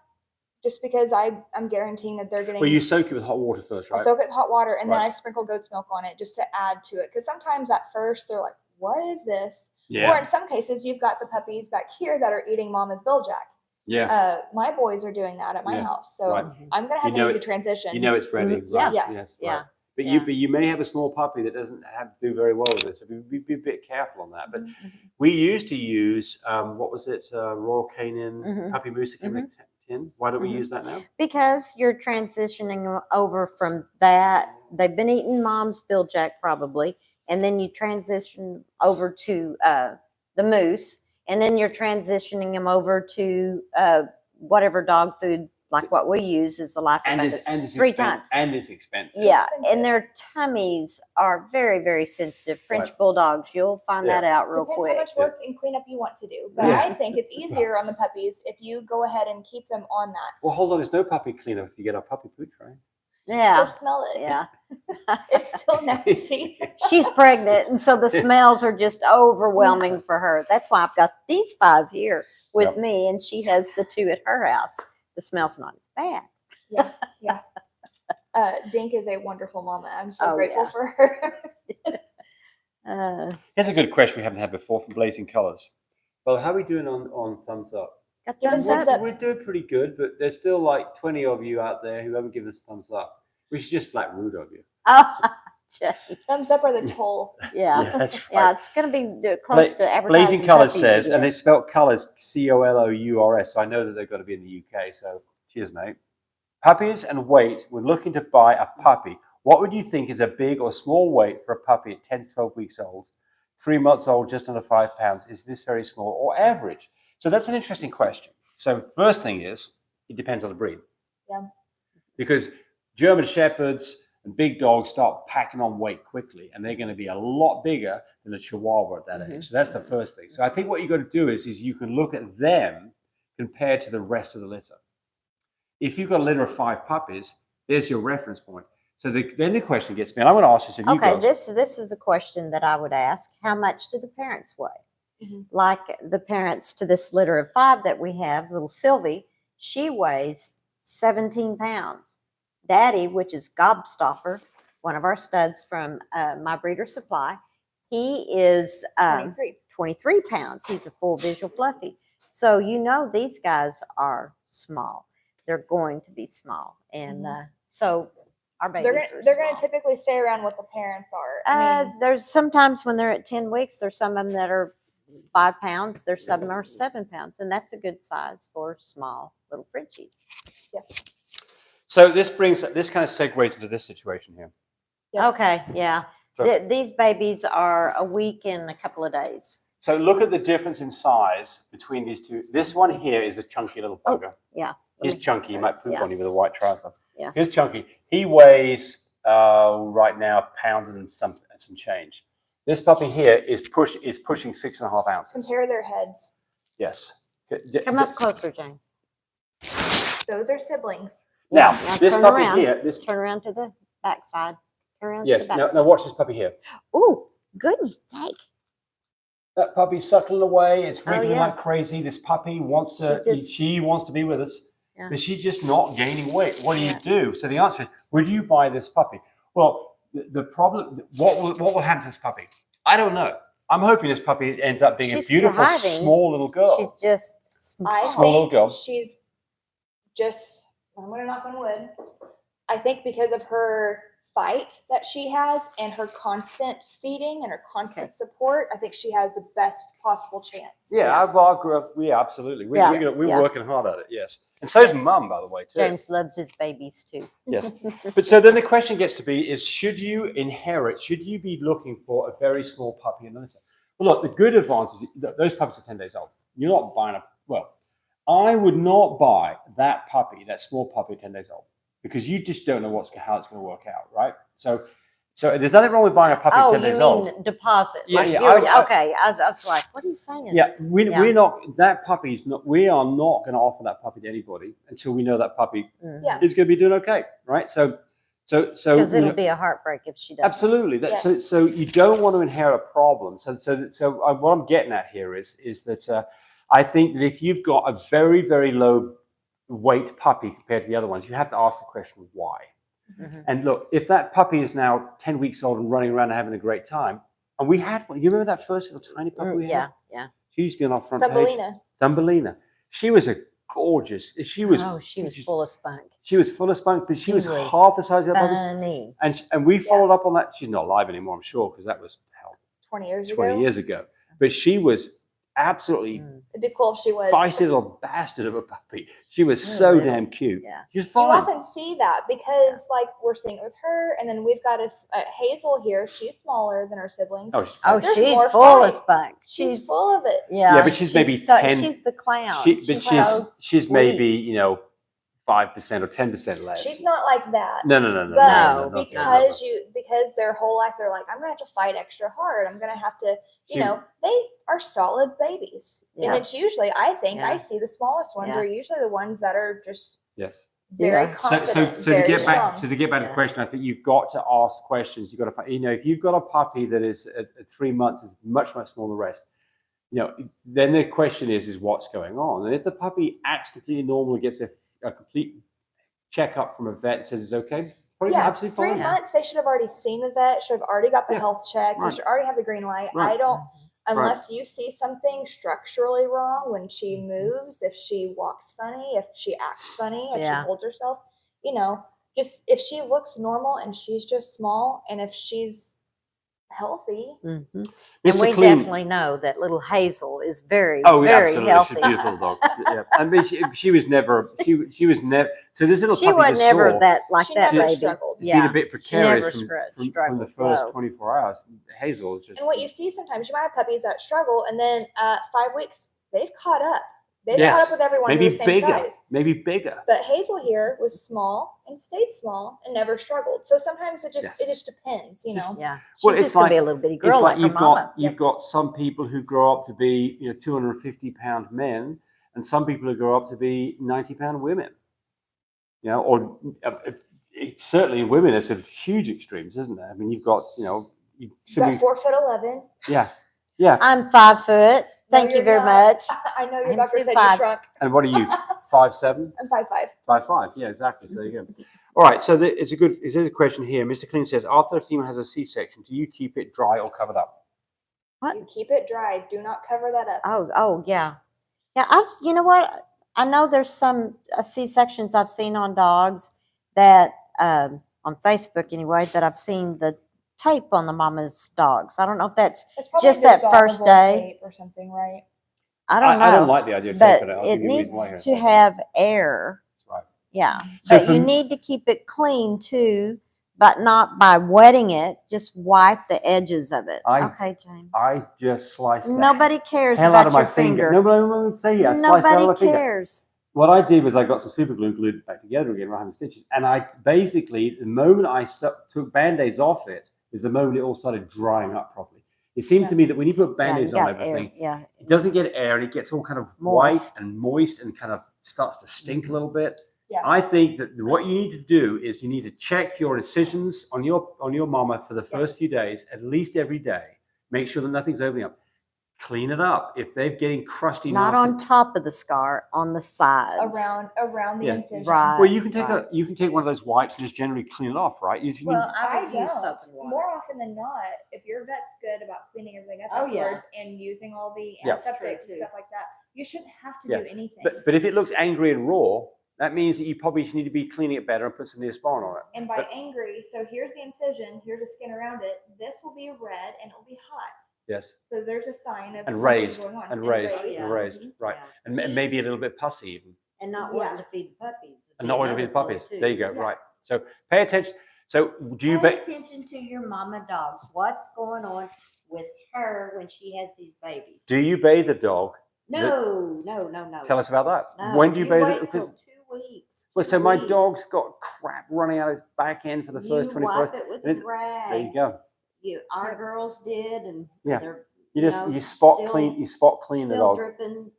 Just because I'm guaranteeing that they're getting. Well, you soak it with hot water first, right? I soak it with hot water, and then Right. I sprinkle goat's milk on it just to add to it. Because sometimes at first they're like, "What is this?" Yeah. Or in some cases, you've got the puppies back here that are eating mama's Billjack. Yeah. My boys are doing that at my house, so Right. I'm gonna have You know an easy it- transition. You know it's ready. Mhm. Right? Yeah. Yes. Yeah. Right. But Yeah. you may have a small puppy that doesn't have to do very well with it, so be a bit careful on that. But Mhm. we used to use what was it, Royal Canin Mhm. puppy mousse that came in a tin. Why don't we Mhm. use that now? Because you're transitioning them over from that. They've been eating mom's Billjack probably, and then you transition over to the mousse, and then you're transitioning them over to whatever dog food, like what we use is the Life Abundance. And it's 3 expensive. times. And it's expensive. Yeah, expensive. and their tummies are very, very sensitive. French Right. Bulldogs, you'll find Yeah. that out real Depends quick. how much work and cleanup you want to do, but Yeah. I think it's easier on the puppies if you go ahead and keep them on that. Well, hold on. There's no puppy cleanup if you get our puppy poo tray. Yeah, Still smell it. yeah. It's still nasty. She's pregnant, and so the smells are just overwhelming for her. That's why I've got these 5 here with Yep. me, and she has the 2 at her house. The smell's not as bad. Yeah. Dink is a wonderful mama. I'm so Oh, grateful yeah. for her. Here's a good question we haven't had before from Blazing Colors. Well, how are we doing on thumbs up? Got Give us thumbs thumbs up. up. We're doing pretty good, but there's still like 20 of you out there who haven't given us thumbs up. We should just flat rude of you. Oh, Jay. Thumbs up or the toll. Yeah. that's Yeah, right. it's going to be close to advertising. Blazing Colors puppies says, and again. it's spelled colors COLOURS, so I know that they've got to be in the UK. So cheers, mate. Puppies and weight. We're looking to buy a puppy. What would you think is a big or small weight for a puppy at 10 to 12 weeks old, 3 months old, just under 5 pounds? Is this very small or average? So that's an interesting question. So first thing is, it depends on the breed. Yeah. Because German Shepherds and big dogs start packing on weight quickly, and they're going to be a lot bigger than a Chihuahua at that age. So that's the first thing. So I think what you've got to do is you can look at them compared to the rest of the litter. If you've got a litter of 5 puppies, there's your reference point. So then the question gets me, and I'm going to ask this of you Okay, guys. this is a question that I would ask. How much do the parents weigh? Mhm. Like the parents to this litter of 5 that we have, little Sylvie, she weighs 17 pounds. Daddy, which is Gobstopper, one of our studs from My Breeder Supply, he is 23 pounds. He's a full visual fluffy. So you know these guys are small. They're going to be small. And so our babies They're are going to small. typically stay around what the parents are. I mean, There's sometimes when they're at 10 weeks, there's some of them that are 5 pounds. There's some that are 7 pounds. And that's a good size for small little Frenchies. So this kind of segues into this situation here. Yeah. Okay, yeah. So, These babies are a week and a couple of days. so look at the difference in size between these two. This one here is a chunky little bugger. Yeah. He's chunky. You might poop Yeah. on him with a white trouser. Yeah. He's chunky. He weighs right now a pound and some change. This puppy here is pushing 6.5 ounces. Compare their heads. Yes. Come up closer, James. Those are siblings. Now, Now this turn puppy around. here. Turn around to the backside. Turn around Yes. to the Now backside. watch this puppy here. Ooh, goodness sake. That puppy's suckling away. It's wriggling yeah. like crazy. This puppy wants to. She wants to be with us, but she's just not gaining weight. What do you do? So the answer is, would you buy this puppy? Well, the problem. What will happen to this puppy? I don't know. I'm hoping this puppy ends up being She's a beautiful, thriving. small little girl. She's just I Small little think girl. she's just, I'm going to knock on wood. I think because of her fight that she has and her constant feeding and her constant support, I think she has the best possible chance. Yeah, I grew up. Yeah, absolutely. We're working hard at it. Yes, and so's Mum, by the way, too. James loves his babies too. Yes, but so then the question gets to be: is should you inherit? Should you be looking for a very small puppy in the litter? Well, look, the good advantage: those puppies are 10 days old. You're not buying a I would not buy that puppy, that small puppy, at 10 days old, because you just don't know how it's going to work out, right? So there's nothing wrong with buying a puppy at 10 days old. Oh, you mean deposit? Yeah, like yeah. Okay, I was like, what are you saying? Yeah, we're not. That puppy is not. We are not going to offer that puppy to anybody until we know that puppy is going to be doing okay, right? So because it'll be a heartbreak if she doesn't. Absolutely. So you don't want to inherit a problem. So what I'm getting at here is that I think that if you've got a very, very low weight puppy compared to the other ones, you have to ask the question why. Mm-hmm. And look, if that puppy is now 10 weeks old and running around and having a great time, and we had one, you remember that first little tiny puppy we had? Yeah. She used to be on our front page. Thumbelina. She was a gorgeous. She was full of spunk. She was full of spunk, but she was half the size of the others. And we followed up on that. She's not alive anymore, I'm sure, because that was 20 years ago. But she was absolutely it'd be cool if she was feisty little bastard of a puppy. She was so damn cute. Yeah. She was fine. You often see that because like we're seeing it with her, and then we've got a Hazel here. She's smaller than her siblings. She's full of spunk. She's full of it. Yeah, but she's maybe 10. She's the clown. She's maybe 5% or 10% less. She's not like that. No. But because their whole life they're like, I'm gonna have to fight extra hard. I'm gonna have to, they are solid babies. Yeah. And it's usually, I think, I see the smallest ones are usually the ones that are just very confident. So to get back to the question, I think you've got to ask questions. You've got to find, if you've got a puppy that is at 3 months is much smaller than the rest. Then the question is what's going on? And if the puppy acts completely normal and gets a complete checkup from a vet and says it's okay, probably absolutely fine. 3 months, they should have already seen the vet, should have already got the health check. You should already have the green light. I don't, unless you see something structurally wrong when she moves, if she walks funny, if she acts funny, if she holds herself, just if she looks normal and she's just small, and if she's healtky. Mm-hmm. And we definitely know that little Hazel is very healthy. She's a beautiful dog. I mean, she was never. So this little she puppy was never that baby. Struggled. It's been a bit precarious from the first no. 24 hours. Hazel is just. And what you see sometimes, you might have puppies that struggle, and then 5 weeks they've caught up. They've caught up with everyone who was the same size. Maybe bigger. But Hazel here was small and stayed small and never struggled. So sometimes it just depends, Yeah. Well, she's just gonna be a little bitty girl. It's like you've got some people who grow up to be 250-pound men, and some people who grow up to be 90-pound women. Or it's certainly in women there's sort of huge extremes, isn't there? I mean, you've got you've got 4'11". Yeah. I'm 5 foot. Thank you very much. I know your doctor said you shrunk. And what are you, 5'7"? I'm 5'5". 5'5", yeah, exactly. So there you go. All right, so there's a question here. Mr. Clean says, after a female has a C-section, do you keep it dry or covered up? What? You keep it dry. Do not cover that up. Oh, yeah. Yeah, you know what? I know there's some C-sections I've seen on dogs that, on Facebook anyway, that I've seen the tape on the mama's dogs. I don't know if that's just that first day or something, right? I don't know. I don't like the idea of taping it. It needs to have air. Right. Yeah, So but you need to keep it clean too, but not by wetting it. Just wipe the edges of it. Okay, James. I just sliced Nobody cares hell about out of my your finger. Nobody would say yeah. I sliced it out of my Nobody finger. cares. What I did was I got some super glue, glued it back together again, right, the stitches. And I basically, the moment I took Band-Aids off it, is the moment it all started drying up properly. It seems to me that when you put Band-Aids on everything, it doesn't get air and it gets all kind of white and moist and kind of starts to stink a little bit. Yeah. I think that what you need to do is you need to check your incisions on your mama for the first few days, at least every day. Make sure that nothing's opening up. Clean it up. If they're getting crusty, not on top of the scar, on the sides, around the incision. Right. Well, you can take one of those wipes and just generally clean it off, right? I don't. More often than not, if your vet's good about cleaning everything up afterwards and using all the antiseptics and stuff like that, you shouldn't have to do anything. But if it looks angry and raw, that means that you probably need to be cleaning it better and put some Neosporin on it. And by angry, so here's the incision, here's the skin around it. This will be red and it'll be hot. Yes. So there's a sign of and raised going on. and raised, right, and maybe a little bit pussy even. And not wanting to feed the puppies. And not wanting to feed the puppies. There you go. Right. So pay attention. So do you pay attention to your mama dogs? What's going on with her when she has these babies? Do you bathe the dog? No. Tell us about that. No, when do you bathe it? 2 weeks. Well, so my dog's got crap running out of his back end for the first 24 hours. Wipe it with a rag. There you go. Our girls did, and you spot clean the dog. Dripping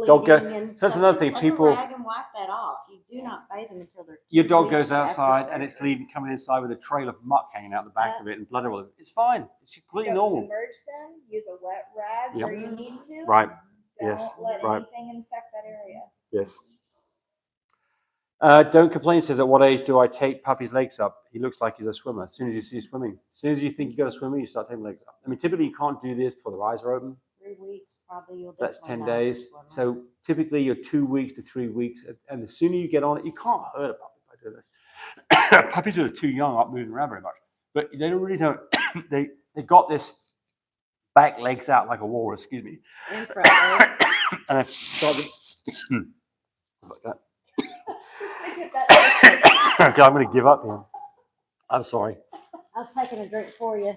dog goes. So that's another thing. People rag and wipe that off. You do not bathe them until they're. Your dog goes outside and it's coming inside with a trail of muck hanging out the back of it and blood all over it. It's fine. It's completely normal. Submerge them. Use a wet rag where you need to. Right. Don't let anything infect that area. Yes. Don't complain says, at what age do I take puppy's legs up? He looks like he's a swimmer. As soon as you see swimming, as soon as you think you got a swimmer, you start taking legs up. I mean, typically you can't do this before their eyes are open. 3 weeks, probably. That's 10 days. So typically you're 2 weeks to 3 weeks. And the sooner you get on it, you can't hurt a puppy by doing this. Puppies are too young, aren't moving around very much. But they don't, they got this back legs out like a walrus, excuse me. In front legs. And I started, like that. Okay, I'm going to give up here. I'm sorry. I was taking a drink for you.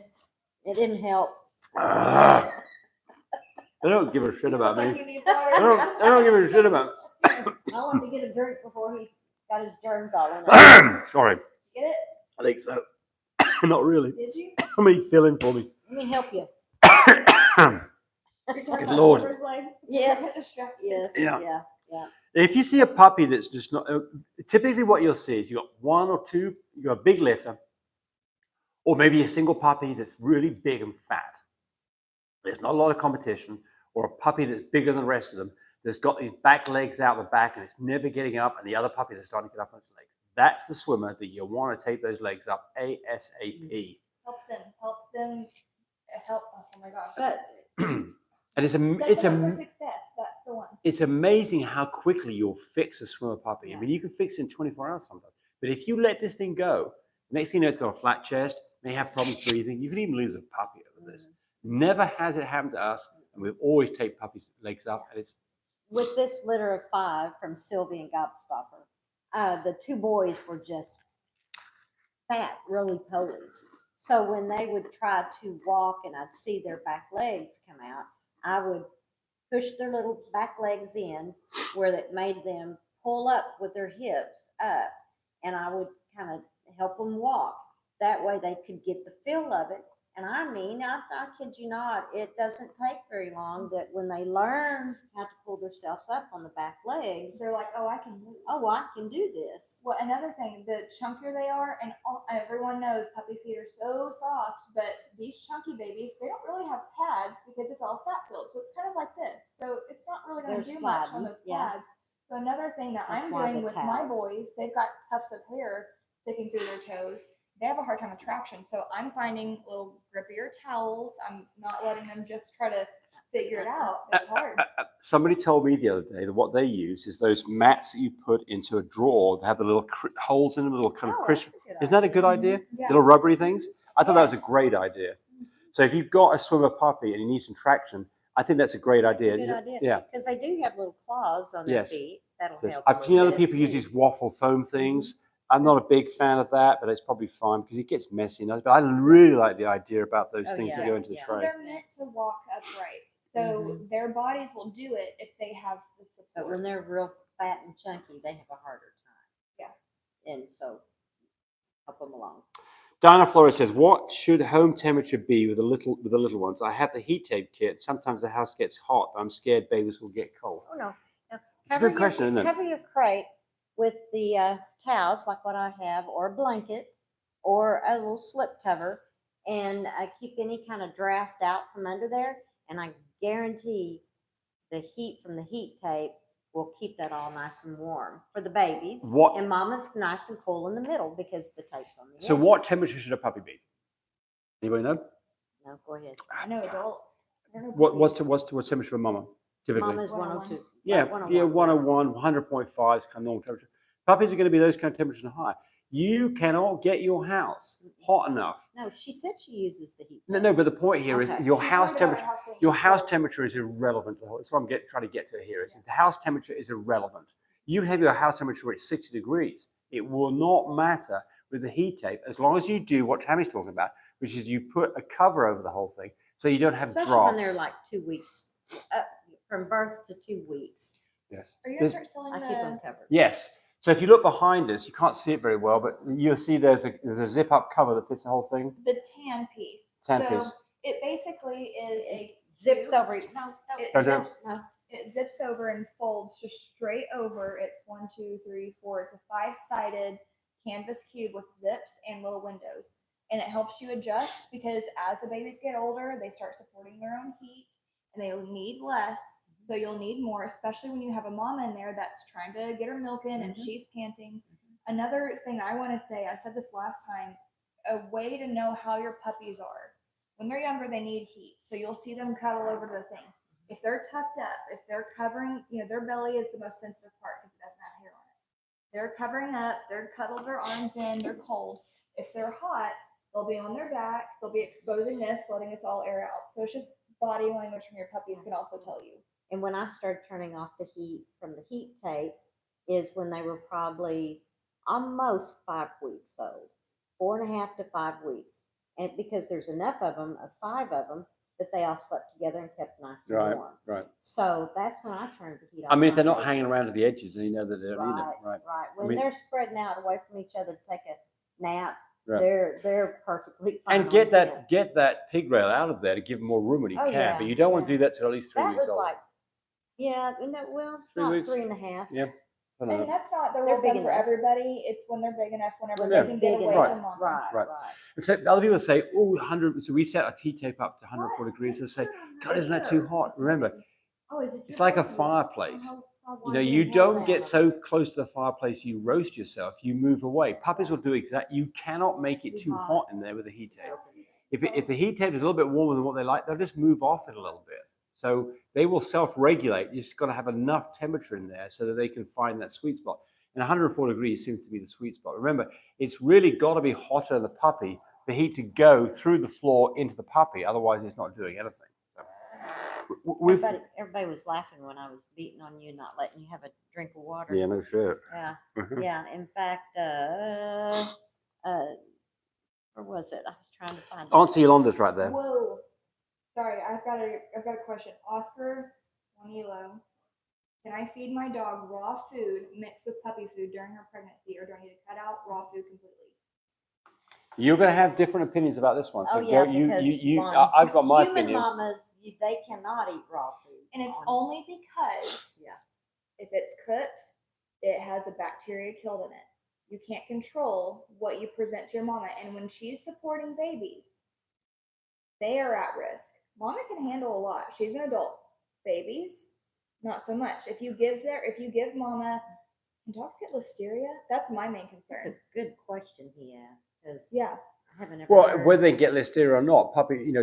It didn't help. They don't give a shit about me. They don't give a shit about me. I wanted to get a drink before he got his germs all in it. Sorry. Get it? I think so. Not really. Did you? Somebody fill in for me. Let me help you. Good Lord. Yes. Yeah. If you see a puppy that's just not, typically what you'll see is you've got one or two, you've got a big litter, or maybe a single puppy that's really big and fat. There's not a lot of competition, or a puppy that's bigger than the rest of them, that's got these back legs out the back and it's never getting up, and the other puppies are starting to get up on its legs. That's the swimmer that you want to take those legs up ASAP. Help them. Oh my gosh. But and for success. That's the one. It's amazing how quickly you'll fix a swimmer puppy. I mean, you can fix it in 24 hours sometimes. But if you let this thing go, next thing you know, it's got a flat chest, may have problems breathing. You can even lose a puppy over this. Never has it happened to us, and we've always taken puppies' legs up. And it's with this litter of 5 from Sylvie and Gobstopper, the 2 boys were just fat, roly-polies. So when they would try to walk and I'd see their back legs come out, I would push their little back legs in where that made them pull up with their hips up, and I would kind of help them walk. That way they could get the feel of it. And I mean, I kid you not, it doesn't take very long that when they learn how to pull themselves up on the back legs, they're like, oh, I can move. Oh, I can do this. Well, another thing, the chunkier they are, and everyone knows puppy feet are so soft, but these chunky babies, they don't really have pads because it's all fat filled. So it's kind of like this. So it's not really going to do much on those pads. So another thing that I'm doing with my boys, they've got tufts of hair sticking through their toes. They have a hard time with traction. So I'm finding little grippier towels. I'm not letting them just try to figure it out. It's hard. Somebody told me the other day that what they use is those mats that you put into a drawer that have the little holes in them, little kind of crisp. Isn't that a good idea? Yeah. Little rubbery things? I thought that was a great idea. So if you've got a swimmer puppy and you need some traction, I think that's a great idea. Good idea. Yeah. Because they do have little claws on their feet. That'll help. I've seen other people use these waffle foam things. I'm not a big fan of that, but it's probably fine because it gets messy. But I really like the idea about those things that go into the Well, tray. they're meant to walk upright, so their bodies will do it if they have the support. But when they're real fat and chunky, they have a harder time. Yeah. And so help them along. Diana Flores says, "What should home temperature be with the little ones? I have the heat tape kit. Sometimes the house gets hot. I'm scared babies will get cold." Oh no. It's a good question, isn't it? Cover your crate with the towels, like what I have, or a blanket, or a little slip cover, and keep any kind of draft out from under there. And I guarantee the heat from the heat tape will keep that all nice and warm for the babies. And mama's nice and cool in the middle because the tape's on the So edge. what temperature should a puppy be? Anybody know? No, go ahead. I know adults. What's temperature for mama? Typically, Mama's 102. Yeah, 101, 100.5 is kind of normal temperature. Puppies are going to be those kind of temperatures and high. You cannot get your house hot enough. No, she said she uses the heat. No, but the point here is your house temperature. Your house temperature. temperature is irrelevant. That's what I'm trying to get to here. Is the house temperature is irrelevant. You have your house temperature at 60 degrees. It will not matter with the heat tape as long as you do what Tammy's talking about, which is you put a cover over the whole thing so you don't have Especially drafts. when they're like 2 weeks, from birth to 2 weeks. Yes. Are you gonna start selling I keep them covered. Yes. So if you look behind us, you can't see it very well, but you'll see there's a zip up cover that fits the whole thing. The tan piece. So it basically is a Zips tube. over. It zips over and folds just straight over. It's 1, 2, 3, 4. It's a 5-sided canvas cube with zips and little windows. And it helps you adjust because as the babies get older, they start supporting their own heat and they need less. So you'll need more, especially when you have a mama in there that's trying to get her milk in and she's panting. Another thing I want to say, I said this last time, a way to know how your puppies are. When they're younger, they need heat. So you'll see them cuddle over the thing. If they're tucked up, if they're covering, their belly is the most sensitive part because it doesn't have hair on it. They're covering up, they're cuddled their arms in, they're cold. If they're hot, they'll be on their backs, they'll be exposing this, letting this all air out. So it's just body language from your puppies can also tell you. And when I started turning off the heat from the heat tape is when they were probably almost 5 weeks old, 4.5 to 5 weeks. And because there's enough of them, 5 of them, that they all slept together and kept nice and warm. Right. So that's when I turned the heat off. I mean, if they're not hanging around at the edges, then you know that they don't need it. Right. When they're spreading out away from each other to take a nap, they're perfectly fine. And get that pig rail out of there to give them more room when you can. But you don't want to do that till at least 3 weeks old. That was like, not 3.5. Yeah. And that's not the rule for everybody. It's when they're big enough, whenever they can get away from mom. Right. And so other people say, 100. So we set our heat tape up to 104 degrees. They say, God, isn't that too hot? Remember, it's like a fireplace. You don't get so close to the fireplace you roast yourself. You move away. Puppies will do exactly. You cannot make it too hot in there with the heat tape. If the heat tape is a little bit warmer than what they like, they'll just move off it a little bit. So they will self-regulate. You just got to have enough temperature in there so that they can find that sweet spot. And 104 degrees seems to be the sweet spot. Remember, it's really got to be hotter in the puppy for heat to go through the floor into the puppy. Otherwise, it's not doing anything. So everybody was laughing when I was beating on you, not letting you have a drink of water. Yeah, no shit. Yeah, yeah. In fact, where was it? I was trying to find it. Auntie Yolanda's right there. Whoa. Sorry, I've got a question. Oscar Juanilo, can I feed my dog raw food mixed with puppy food during her pregnancy, or do I need to cut out raw food completely? You're going to have different opinions about this one. So I've got my opinion. Human mamas, they cannot eat raw food. And it's only because if it's cooked, it has a bacteria killed in it. You can't control what you present to your mama. And when she's supporting babies, they are at risk. Mama can handle a lot. She's an adult. Babies, not so much. If you give mama, can dogs get listeria? That's my main concern. That's a good question he asked. I haven't ever Well, whether they get listeria or not,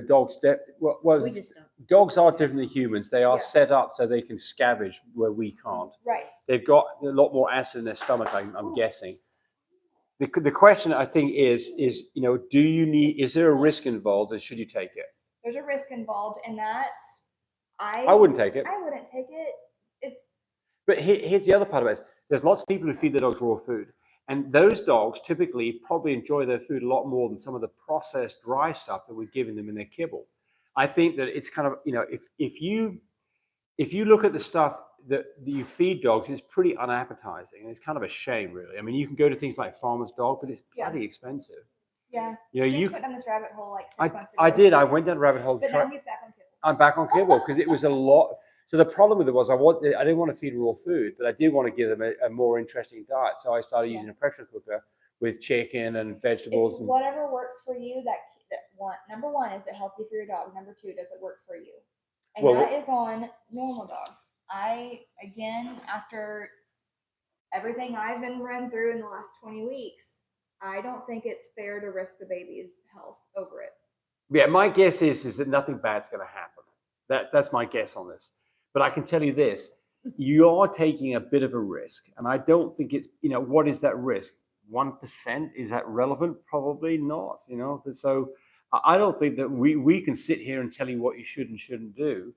dogs. We just don't. Dogs are different than humans. They are set up so they can scavenge where we can't. Right. They've got a lot more acid in their stomach. I'm guessing. The question I think is do you need? Is there a risk involved, and should you take it? There's a risk involved, and that I wouldn't take it. I wouldn't take it. But here's the other part of it. There's lots of people who feed their dogs raw food, And those dogs typically probably enjoy their food a lot more than some of the processed dry stuff that we're giving them in their kibble. I think that it's kind of, if you look at the stuff that you feed dogs, it's pretty unappetizing, and it's kind of a shame, really. I mean, you can go to things like Farmer's Dog, but it's bloody expensive. Yeah. You went down this rabbit hole like 6 months ago. I did. I went down the rabbit hole. But now he's back on kibble. I'm back on kibble because it was a lot. So the problem with it was I didn't want to feed raw food, but I did want to give them a more interesting diet. So I started using a pressure cooker with chicken and vegetables. It's whatever works for you. Number one, is it healthy for your dog? Number two, does it work for you? And that is on normal dogs. After everything I've been run through in the last 20 weeks, I don't think it's fair to risk the baby's health over it. Yeah, my guess is that nothing bad's going to happen. That's my guess on this. But I can tell you this, you are taking a bit of a risk. And I don't think it's, what is that risk? 1%? Is that relevant? Probably not, So I don't think that we can sit here and tell you what you should and shouldn't do.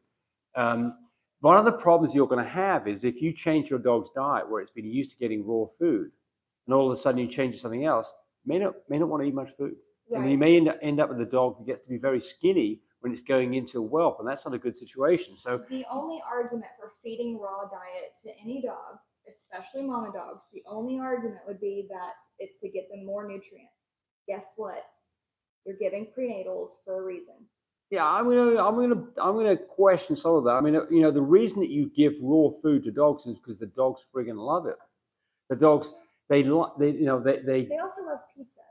One of the problems you're going to have is if you change your dog's diet where it's been used to getting raw food, and all of a sudden you change to something else, may not want to eat much food. Right. And you may end up with a dog that gets to be very skinny when it's going into a whelp, and that's not a good situation. So the only argument for feeding raw diet to any dog, especially mama dogs, the only argument would be that it's to get them more nutrients. Guess what? You're giving prenatals for a reason. Yeah, I'm gonna question some of that. I mean, the reason that you give raw food to dogs is because the dogs friggin' love it. The dogs, they also love pizza.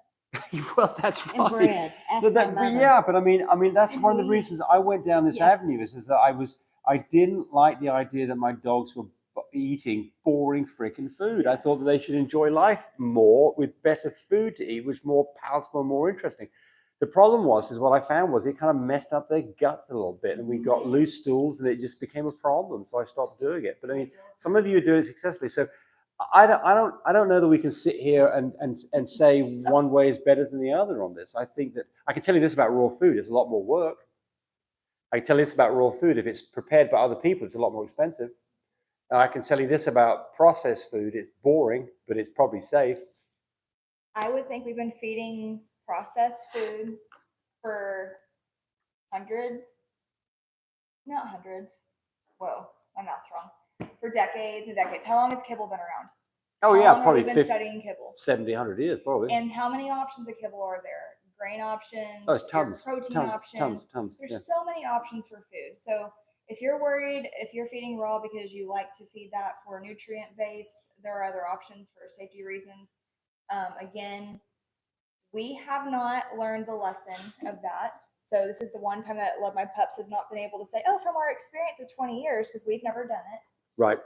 Well, that's right. And bread. But I mean, that's one of the reasons I went down this avenue is that I didn't like the idea that my dogs were eating boring freaking food. I thought that they should enjoy life more with better food to eat, which was more palatable, more interesting. The problem is what I found was it kind of messed up their guts a little bit, and we got loose stools, and it just became a problem. So I stopped doing it. But I mean, some of you are doing it successfully. So I don't know that we can sit here and say one way is better than the other on this. I think that I can tell you this about raw food: it's a lot more work. I can tell you this about raw food: if it's prepared by other people, it's a lot more expensive. I can tell you this about processed food: it's boring, but it's probably safe. I would think we've been feeding processed food for for decades and decades. How long has kibble been around? Probably have we been studying kibble? 70, 100 years, probably. And how many options of kibble are there? Grain options, it's tons, protein options. Tons. There's so many options for food. So if you're worried, if you're feeding raw because you like to feed that for nutrient base, there are other options for safety reasons. Again, we have not learned the lesson of that. So this is the one time that Love My Pups has not been able to say, oh, from our experience of 20 years, because we've never done it. Right.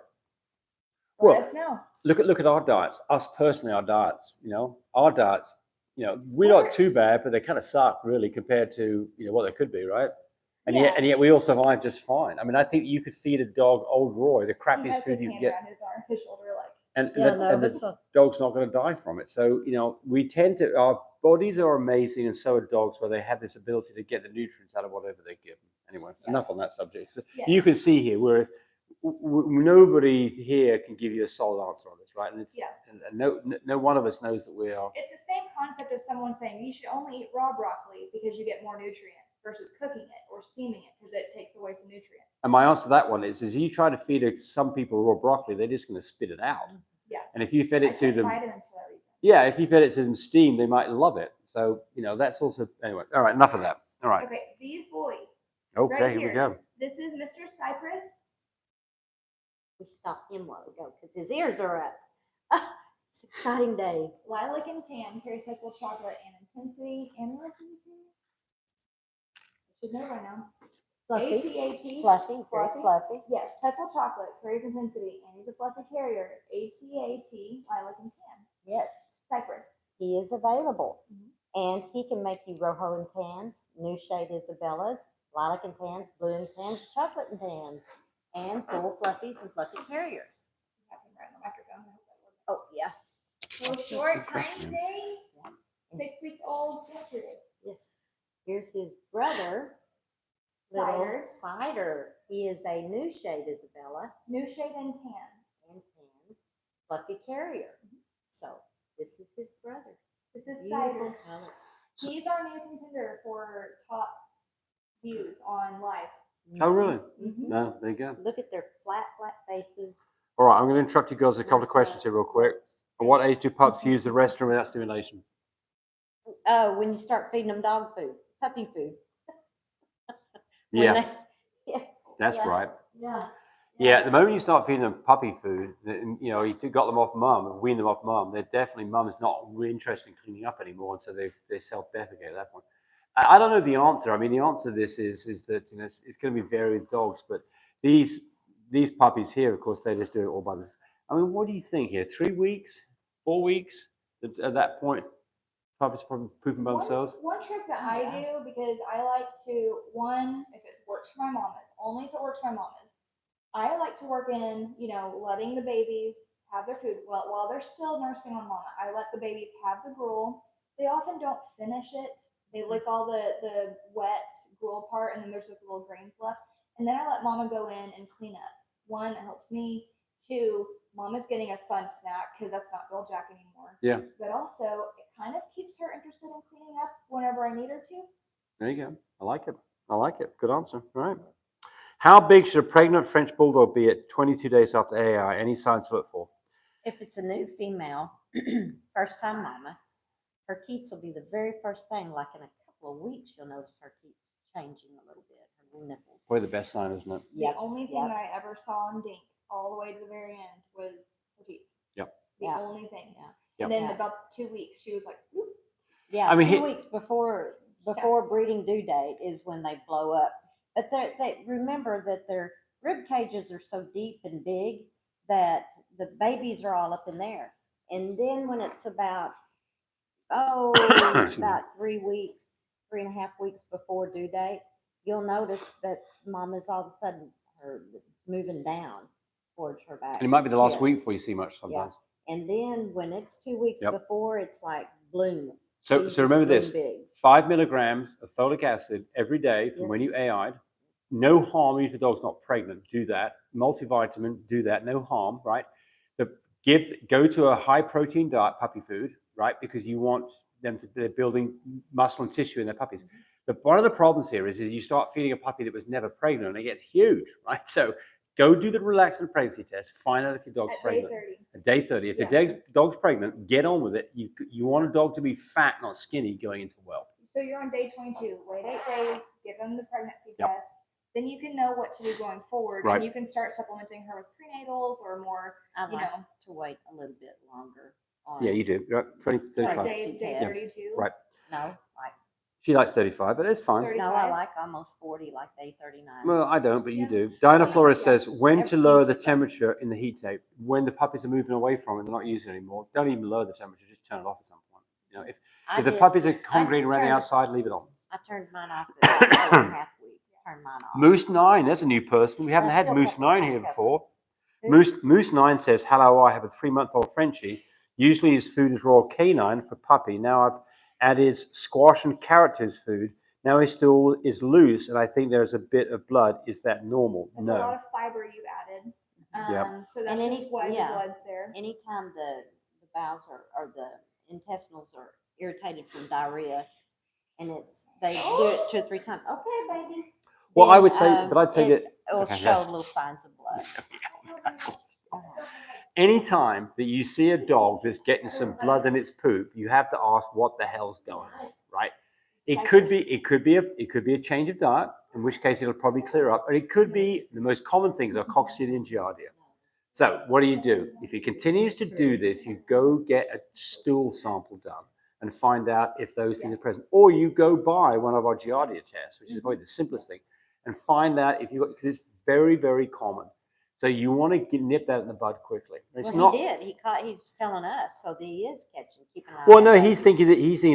Let us know. Look at our diets. Us personally, our diets. Our diets. We're not too bad, but they kind of suck really compared to what they could be, right? And yet we all survive just fine. I mean, I think you could feed a dog Old Roy, the crappiest food you can get, his shoulder, like. And the dog's not going to die from it. So, we tend to, our bodies are amazing, and so are dogs, where they have this ability to get the nutrients out of whatever they give them. Anyway, enough on that subject. So you can see here, whereas nobody here can give you a solid answer on this, right? And no one of us knows that we are. It's the same concept of someone saying you should only eat raw broccoli because you get more nutrients versus cooking it or steaming it because it takes away some nutrients. And my answer to that one is you try to feed some people raw broccoli, they're just going to spit it out. Yeah. And if you fed it to them, vitamins for that reason. Yeah, if you fed it to them steamed, they might love it. So that's also anyway. All right, enough of that. All right. Okay, these boys. Okay, right here we go. This is Mr. Cypress. We stopped him a while ago because his ears are up. It's an exciting day. Lilac and tan, carries Tesla chocolate and intensity. And what else is it? Should know by now. Fluffy. AT. Fluffy. Very fluffy. Yes, Tesla chocolate, carries intensity, and he's a fluffy carrier. AT, lilac and tan. Yes. Cypress. He is available. And he can make you rojo and tans, new shade Isabellas, lilac and tans, blue and tans, chocolate and tans, and full fluffies and fluffy carriers. Oh, yeah. So short, tiny day. 6 weeks old yesterday. Yes. Here's his brother, little Cider. He is a new shade Isabella. New shade and tan. And tan. Fluffy carrier. So This is his brother. This is Beautiful Cyrus. color. He's our new contender for top views on live. Oh, really? Mhm. No, there you go. Look at their flat faces. All right, I'm going to interrupt you girls with a couple of questions here real quick. At what age do pups use the restroom without stimulation? Oh, when you start feeding them dog food, puppy food. When Yeah, yeah. that's Yeah. right. Yeah. Yeah, the moment you start feeding them puppy food, you know, you got them off mum and wean them off mum, they're definitely, mum is not really interested in cleaning up anymore, and so they self-defecate at that point. I don't know the answer. I mean, the answer to this is that, you know, it's going to be varied with dogs, but these puppies here, of course, they just do it all by themselves. I mean, what do you think here? 3 weeks, 4 weeks? At that point, puppies probably pooping by themselves. One trick that I do, because I like to, if it works for my mamas, only if it works for my mamas, I like to work in, you know, letting the babies have their food while they're still nursing on mama. I let the babies have the gruel. They often don't finish it. They lick all the wet gruel part, and then there's like little grains left. And then I let mama go in and clean up. One, it helps me. Two, mama's getting a fun snack because that's not Bill Jack anymore. Yeah. But also, it kind of keeps her interested in cleaning up whenever I need her to. There you go. I like it. I like it. Good answer. All right. How big should a pregnant French Bulldog be at 22 days after AI? Any signs to look for? If it's a new female, first time mama, her teats will be the very first thing. Like in a couple of weeks, you'll notice her teats changing a little bit, her nipples. Probably the best sign, isn't it? The only thing that I ever saw on Dink all the way to the very end was her teeth. Yep. The only thing. Yeah. And then about 2 weeks, she was like, whoop. Yeah, I mean, 2 weeks before breeding due date is when they blow up. But they remember that their rib cages are so deep and big that the babies are all up in there. And then when it's about 3 weeks, 3.5 weeks before due date, you'll notice that mama's all of a sudden it's moving down towards her back. And it might be the last week before you see much sometimes. Yeah. And then when it's 2 weeks before, it's like bloom. So remember this: big. 5 milligrams of folic acid every day from when you AI'd. No harm if the dog's not pregnant. Do that. Multivitamin. Do that. No harm. Right. Go to a high protein diet, puppy food. Right, because you want them to be building muscle and tissue in their puppies. But one of the problems here is you start feeding a puppy that was never pregnant and it gets huge. Right. So go do the relaxant pregnancy test. Find out if your dog's pregnant. At day 30. If the dog's pregnant, get on with it. You want a dog to be fat, not skinny, going into whelp. So you're on day 22. Wait 8 days. Give them the pregnancy test. Then you can know what to do going forward, and you can start supplementing her with prenatals or more. I like to wait a little bit longer. Yeah, you do. 20, 35. Day 32. Right. No, She likes 35, but it's fine. 35. No, I like almost 40, like day 39. Well, I don't, but you do. Diana Flores says, when to lower the temperature in the heat tape? When the puppies are moving away from it, they're not using it anymore. Don't even lower the temperature, just turn it off at some point. You know, if the puppies are congregating around the outside, leave it on. I turned mine off at 4.5 weeks. Turned mine off. Moose 9, there's a new person. We haven't had Moose 9 here before. Moose 9 says, hello, I have a 3-month-old Frenchie. Usually his food is raw canine for puppy. Now I've added squash and carrot to his food. Now his stool is loose, and I think there's a bit of blood. Is that normal? That's a lot of fiber you added. So that's just why the blood's there. Anytime the bowels or the intestinals are irritated from diarrhea, and they do it 2 or 3 times. Okay, babies. Well, then, I would say, but I'd say that it will show little signs of blood. Anytime that you see a dog that's getting some blood in its poop, you have to ask what the hell's going on, right? It could be a change of diet, in which case it'll probably clear up, or it could be the most common things are coccidia and giardia. So what do? If he continues to do this, you go get a stool sample done and find out if those things are present, or you go buy one of our giardia tests, which is probably the simplest thing, and find out if because it's very, very common. So you want to nip that in the bud quickly. It's he did. He's telling us, so he is catching. Keep an eye. Well, no, he's thinking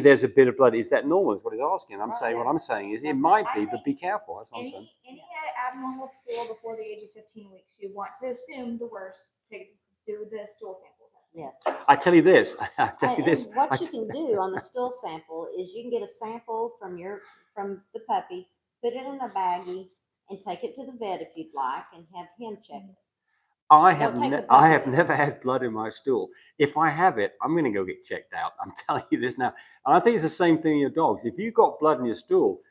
there's a bit of blood. Is that normal? Is what he's asking. I'm saying what I'm saying is it might be, but be careful. That's what I'm saying. Any abnormal stool before the age of 15 weeks, you want to assume the worst to do the stool sample test. Yes. I tell you this. What you can do on the stool sample is you can get a sample from the puppy, put it in a baggie, and take it to the vet if you'd like, and have him check it. I have Don't take the I have blood. never had blood in my stool. If I have it, I'm going to go get checked out. I'm telling you this now. And I think it's the same thing in your dogs. If you've got blood in your stool,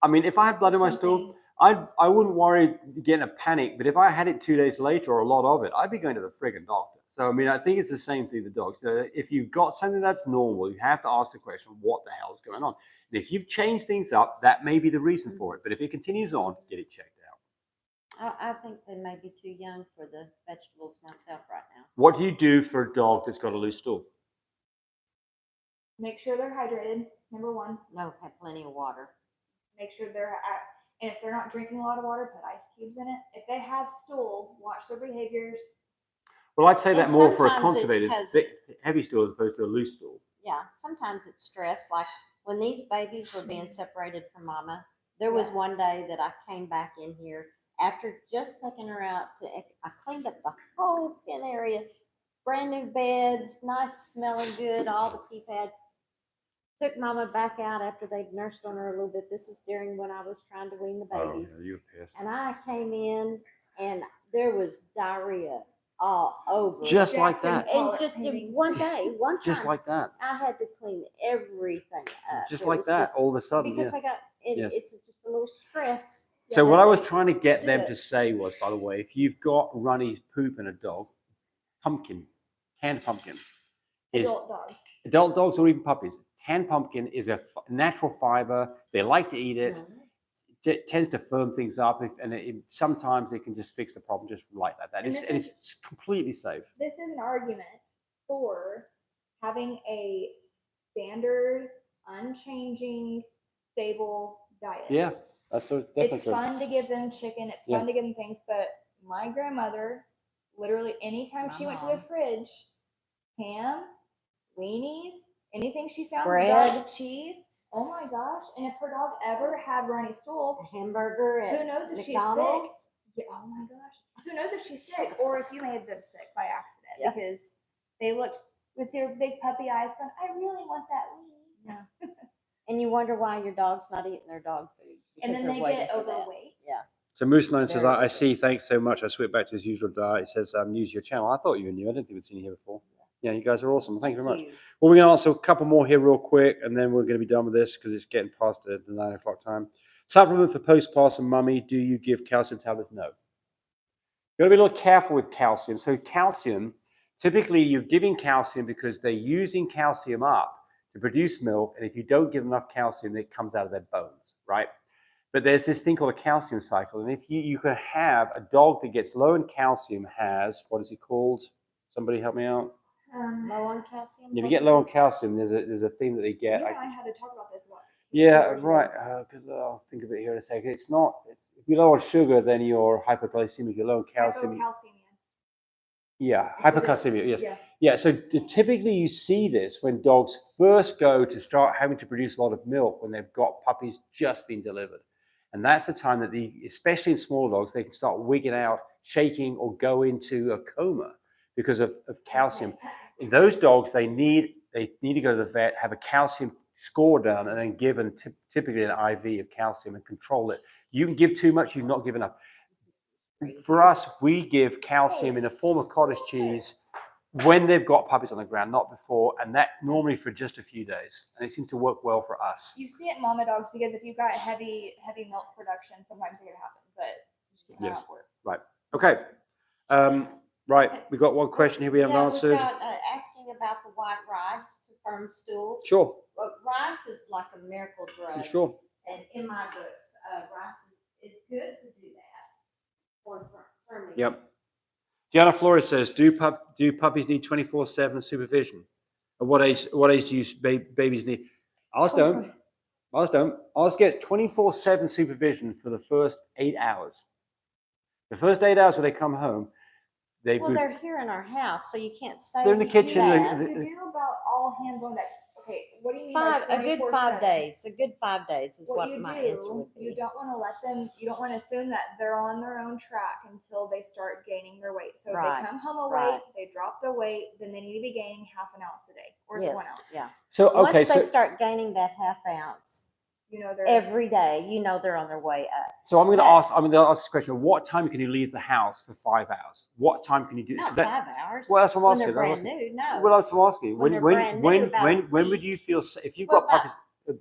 I mean, if I had blood in my stool, I wouldn't worry getting a panic. But if I had it 2 days later or a lot of it, I'd be going to the friggin' doctor. So I mean, I think it's the same thing with dogs. If you've got something that's normal, you have to ask the question, what the hell's going on? And if you've changed things up, that may be the reason for it. But if it continues on, get it checked out. I think they may be too young for the vegetables myself right now. What do you do for a dog that's got a loose stool? Make sure they're hydrated, number one. No, have plenty of water. Make sure and if they're not drinking a lot of water, put ice cubes in it. If they have stool, watch their behaviors. Well, I'd say that And more for a sometimes it's constipated, 'cause- heavy stool as opposed to a loose stool. Yeah, sometimes it's stress. Like when these babies were being separated from mama, there was one day that I came back in here after just taking her out I cleaned up the whole pen area, brand new beds, nice smelling good, all the pee pads. Took mama back out after they'd nursed on her a little bit. This was during when I was trying to wean the babies. Oh, yeah, you were pissed. And I came in and there was diarrhea all over. Just like that. And just in one day, one time. Just like that. I had to clean everything up. Just It like was that, just- all of a sudden. Because Yeah. I got, Yes. it's just a little stress. So Yeah, what I that was they trying to get do them it. to say was, by the way, if you've got runny poop in a dog, canned pumpkin is adult dogs or even puppies. Canned pumpkin is a natural fiber. They like to eat it. Mhm. It tends to firm things up, and sometimes it can just fix the problem just like that. And It's completely safe. This is an argument for having a standard, unchanging, stable diet. Yeah, that's definitely It's true. fun to give them chicken. It's fun to give them things, but my grandmother, literally anytime she went to the fridge, ham, weenies, anything she found, Bread, cheese. Oh my gosh! And if her dog ever had runny stool, a hamburger at who knows if McDonald's? she's sick? Yeah, oh my gosh! Who knows if she's sick or if you made them sick by accident Yeah. because they looked with their big puppy eyes, going, "I really want that weenie." Yeah. And you wonder why your dog's not eating their dog food. And then they get overweight. Yeah. So Moose 9 says, Very I see, thanks so much. I switched back to his usual diet. It says, I'm new to your channel. I thought you were new. I didn't think we'd seen you here before. Yeah, you guys are awesome. Thank you very much. Well, we're going to answer a couple more here real quick, and then we're going to be done with this because it's getting past the 9 o'clock time. Supplement for postpartum mummy. Do you give calcium tablets? No. You've got to be a little careful with calcium. So calcium, typically you're giving calcium because they're using calcium up to produce milk, and if you don't give enough calcium, it comes out of their bones, right? But there's this thing called a calcium cycle, and if you can have a dog that gets low in calcium has, what is it called? Somebody help me out. Low on calcium. If you get low on calcium, there's a thing that they get. I had to talk about this one. Yeah, right. Because I'll think of it here in a second. It's not. If you're low on sugar, then you're hypoglycemic. You're low on calcium. Hypocalcemia. Yeah, hypocalcemia. Yes. Yeah. Yeah. So typically, you see this when dogs first go to start having to produce a lot of milk when they've got puppies just been delivered, and that's the time that especially in small dogs, they can start wigging out, shaking, or go into a coma because of calcium. In those dogs, they need to go to the vet, have a calcium score done, and then given typically an IV of calcium and control it. You can give too much, you've not given enough. For us, we give calcium in the form of cottage cheese when they've got puppies on the ground, not before, and that normally for just a few days. And it seems to work well for us. You see it in mama dogs because if you've got heavy milk production, sometimes it can happen, but just keep an eye out for it. Right. Okay. Right. We got one question here we haven't answered. We've got, asking about the white rice to firm stool. Sure. Well, rice is like a miracle drug. Sure. And in my books, rice is good to do that for firming. Yep. Diana Flores says, do puppies need 24/7 supervision? At what age do babies need? Ours don't. Ours gets 24/7 supervision for the first 8 hours. The first 8 hours when they come home, they're here in our house, so you can't say they're in the kitchen. You do about all hands on deck. Okay, what do you mean? A good 5 days. A good 5 days is what you my do, answer would be. You don't want to let them. You don't want to assume that they're on their own track until they start gaining their weight. So if they come home overweight, they drop their weight, then they need to be gaining half an ounce a day or 1 ounce. Yeah. So okay, once they start gaining that half ounce, You know, they're every day. You know they're on their way up. So I'm going to ask this question. What time can you leave the house for 5 hours? What time can you do? Not 5 hours. Well, that's what I'm when asking. they're brand new. No. Well, that's what I'm asking. When they're brand new, about a When would week. you feel if you've Well, got puppies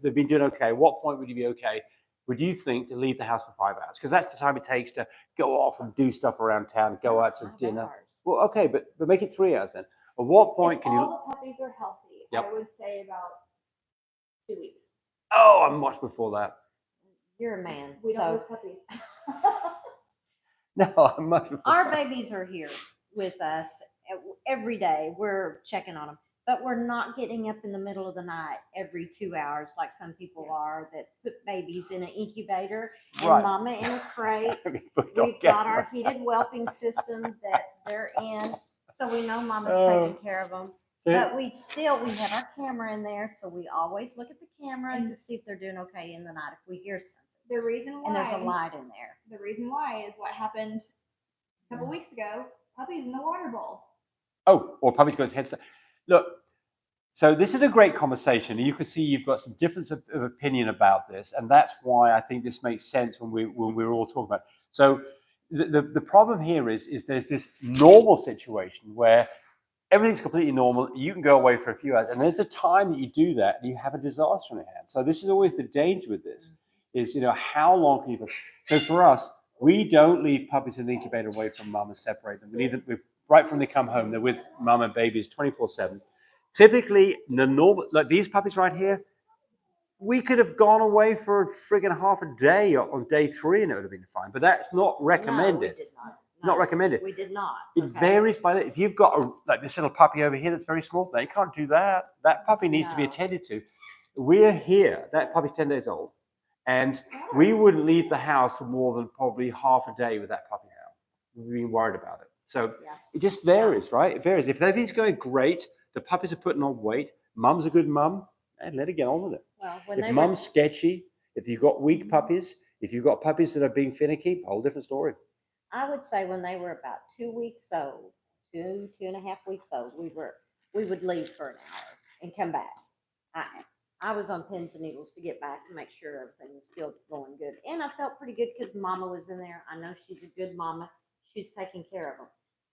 they've been doing okay? What point would you be okay? Would you think to leave the house for 5 hours? Because that's the time it takes to go off and do stuff around town, go out to 5 dinner. hours. Well, okay, but make it 3 hours then. At what point if can you? all the puppies are healthy, Yep. I would say about 2 weeks. Oh, I'm much before that. You're a man. We don't So lose puppies. No, I'm much before our that. babies are here with us every day. We're checking on them, but we're not getting up in the middle of the night every 2 hours like some people are that put babies in an incubator and Right. mama in a crate. But We've got our heated whelping system that they're in, so we know mama's taking care of them. But we have our camera in there, so we always look at the camera to see if they're doing okay in the night if we hear something. The reason why, And there's a light in there. The reason why is what happened a couple weeks ago. Puppies in the water bowl. Oh, or puppies going to head start. Look, so this is a great conversation. You can see you've got some difference of opinion about this, and that's why I think this makes sense when we're all talking about it. So the problem here is there's this normal situation where everything's completely normal. You can go away for a few hours, and there's a time that you do that, and you have a disaster in your hand. So this is always the danger with this: is how long can you? So for us, we don't leave puppies in the incubator away from mum and separate them. We right from they come home, they're with mum and babies 24/7. Typically, the normal, like these puppies right here, we could have gone away for friggin' half a day on day 3, and it would have been fine. But that's not recommended. No, we did not. Not recommended. We did not. It varies by if you've got like this little puppy over here that's very small. Now you can't do that. That puppy needs to be attended to. We're here. That puppy's 10 days old, and we wouldn't leave the house for more than probably half a day with that puppy now. We've been worried about it. So it just varies, right? It varies. If everything's going great, the puppies are putting on weight. Mum's a good mum, and let her get on with it. Well, when If mum's sketchy, if you've got weak puppies, if you've got puppies that are being finicky, a whole different story. I would say when they were about 2 weeks old, 2.5 weeks old, we would leave for an hour and come back. I was on pins and needles to get back and make sure everything was still going good. And I felt pretty good because mama was in there. I know she's a good mama. She's taking care of them.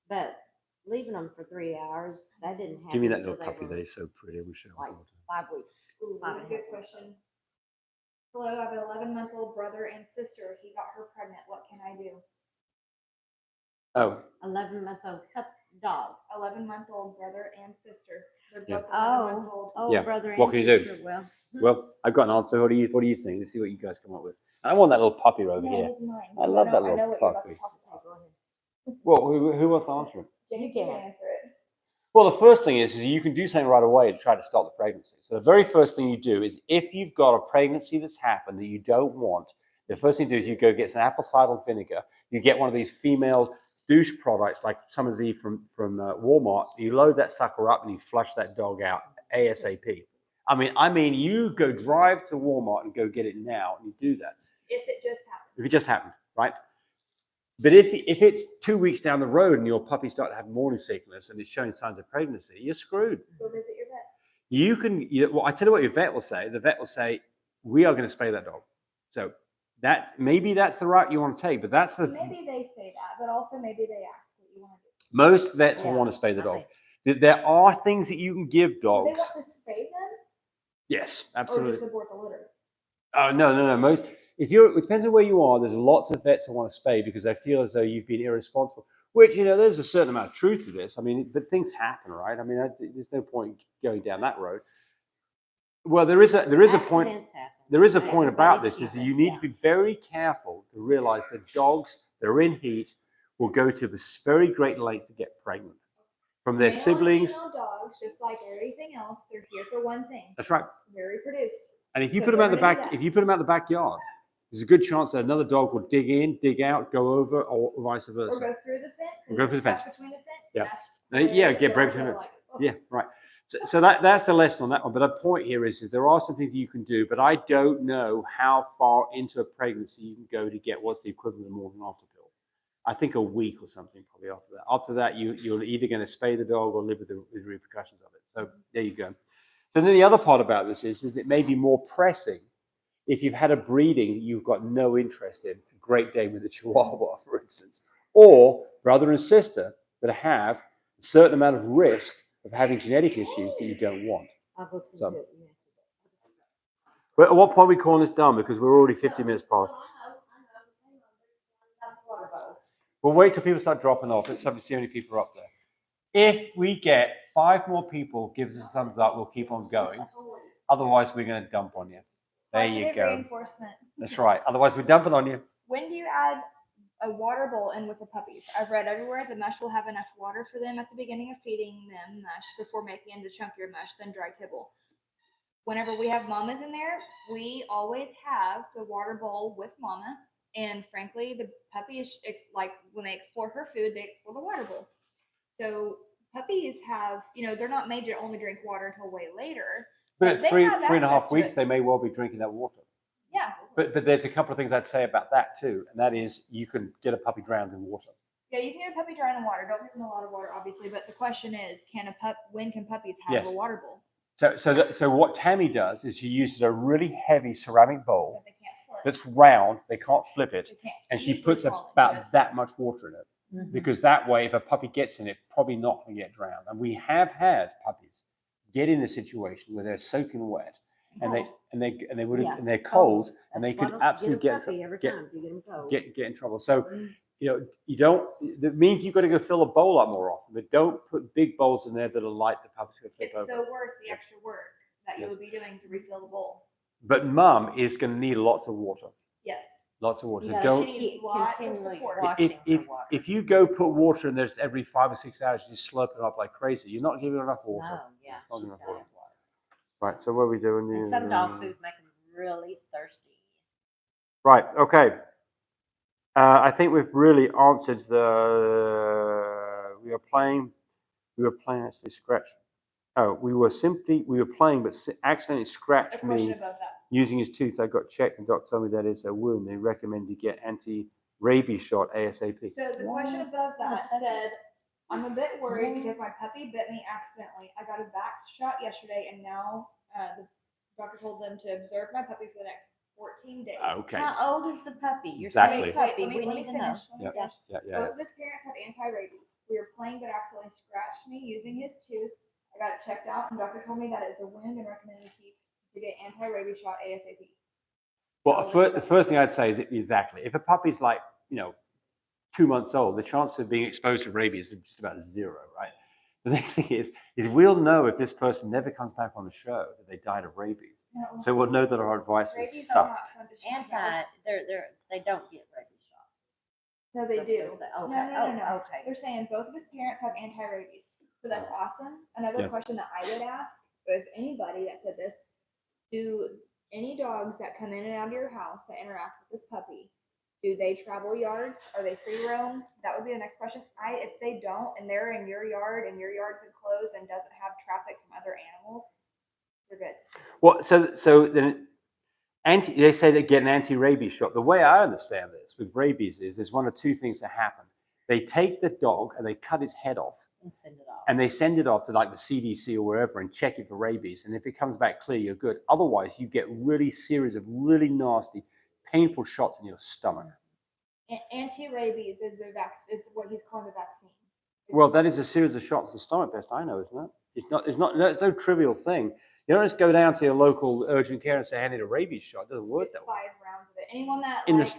But leaving them for 3 hours, that didn't happen. Give me that little puppy there. He's so pretty. I wish I like was 5 weeks. Ooh, good question. Hello, I have an 11-month-old brother and sister. He got her pregnant. What can I do? Oh. 11-month-old dog. 11-month-old brother and sister. They're Yeah. both 11 months old. Oh, Yeah. brother and What can you do? sister. Well, Well, I've got an answer. What do you think? Let's see what you guys come up with. I want that little puppy over here. It's mine. I love that I know little what you're about to puppy. talk about. Go ahead. Well, who wants to answer it? Jenny You can. can answer it. Well, the first thing is you can do something right away to try to stop the pregnancy. So the very first thing you do is if you've got a pregnancy that's happened that you don't want, the first thing to do is you go get some apple cider vinegar. You get one of these female douche products like some of these from Walmart. You load that sucker up and you flush that dog out ASAP. I mean, you go drive to Walmart and go get it now, and you do that. If it just happened. If it just happened, right? But if it's 2 weeks down the road and your puppy starts to have morning sickness and it's showing signs of pregnancy, you're screwed. Go visit your vet. Well, I tell you what your vet will say. The vet will say, we are going to spay that dog. So maybe that's the route you want to take, but that's the... Maybe they say that, but also maybe they ask what you want to do. Most vets will want to spay the dog. There are things that you can give dogs. Do they want to spay them? Yes, Or absolutely. just abort the litter? Oh, no. It depends on where you are. There's lots of vets that want to spay because they feel as though you've been irresponsible, which, there's a certain amount of truth to this. I mean, but things happen, right? I mean, there's no point going down that road. Well, there is a point. There is a point about this is that you need to be very careful to realize that dogs that are in heat will go to this very great lengths to get pregnant from their siblings. Male dogs, just like everything else, they're here for one thing. That's right. They reproduce. And if you So put them out the they're gonna back, do if you put them out the backyard, there's a good chance that another dog will dig in, dig out, go over, or vice versa. Or go through the fence. Or go through the fence. Between the fence. Yeah. Get break between them. Yeah, right. So that's the lesson on that one. But the point here is there are some things you can do, but I don't know how far into a pregnancy you can go to get what's the equivalent of a morning after pill. I think a week or something probably after that. After that, you're either going to spay the dog or live with the repercussions of it. So there you go. So then the other part about this is it may be more pressing If you've had a breeding that you've got no interest in, a great day with a Chihuahua, for instance, or brother and sister that have a certain amount of risk of having genetic issues that you don't want. So, but at what point are we calling this done? Because we're already 50 minutes past. We'll wait till people start dropping off. Let's see how many people are up there. If we get 5 more people, gives us a thumbs up, we'll keep on going. Otherwise, we're going to dump on you. There you go. Reinforcement. That's right. Otherwise, we're dumping on you. When do you add a water bowl in with the puppies? I've read everywhere the mesh will have enough water for them at the beginning of feeding them mesh before making into chunkier mesh, then dry kibble. Whenever we have mamas in there, we always have the water bowl with mama. And frankly, the puppies, like when they explore her food, they explore the water bowl. So puppies have, they're not made to only drink water until way later. But at 3.5 weeks, they may well be drinking that water. Yeah. But there's a couple of things I'd say about that too, and that is you can get a puppy drowned in water. Yeah, you can get a puppy drowned in water. Don't give them a lot of water, obviously. But the question is, when can puppies have a water bowl? So what Tami does is she uses a really heavy ceramic bowl that's round. They can't flip it, and she puts about that much water in it, because that way, if a puppy gets in it, probably not going to get drowned. And we have had puppies get in a situation where they're soaking wet, and they're cold, and they could absolutely get in trouble. So you don't. That means you've got to go fill a bowl up more often, but don't put big bowls in there that are light. The puppy's going to flip over. It's so worth the extra work that you would be doing to refill the bowl. But mum is going to need lots of water. Yes. Lots of water. So don't continually washing if you go put water in there every 5 or 6 hours, you just slurp it up like crazy. You're not giving enough water. No, yeah. Not enough water. Right. So what are we doing? And some dog food make them really thirsty. Right. Okay. I think we've really answered the. We were playing. Actually scratched. Oh, we were playing, but accidentally scratched me using his tooth. I got checked, and doctor told me that it's a wound. They recommend you get anti-rabies shot ASAP. So the question above that said, I'm a bit worried because my puppy bit me accidentally. I got a vax shot yesterday, and now the doctor told them to observe my puppy for the next 14 days. Okay. How old is the puppy? You're saying puppy. We need to know. Yeah. Both of his parents have anti-rabies. We were playing, but accidentally scratched me using his tooth. I got it checked out, and doctor told me that it's a wound and recommended to get anti-rabies shot ASAP. Well, the first thing I'd say is exactly. If a puppy's like 2 months old, the chance of being exposed to rabies is just about 0, right? The next thing is we'll know if this person never comes back on the show that they died of rabies. No. So we'll know that our advice was sucked. They don't get rabies shots. No, they do. No. Okay. They're saying both of his parents have anti-rabies. So that's awesome. Another question that I would ask, if anybody that said this, do any dogs that come in and out of your house that interact with this puppy, do they travel yards? Are they free roam? That would be the next question. If they don't, and they're in your yard and your yard's enclosed and doesn't have traffic from other animals, you're good. Well, so then they say they get an anti-rabies shot. The way I understand this with rabies is there's one of two things that happen. They take the dog and they cut its head off. And they send it off to like the CDC or wherever and check it for rabies. And if it comes back clear, you're good. Otherwise, you get really series of really nasty, painful shots in your stomach. Anti-rabies is what he's calling the vaccine. Well, that is a series of shots to the stomach, best I know, isn't it? It's no trivial thing. You don't just go down to your local urgent care and say, I need a rabies shot. It doesn't work that way. 5 rounds of it. Anyone that likes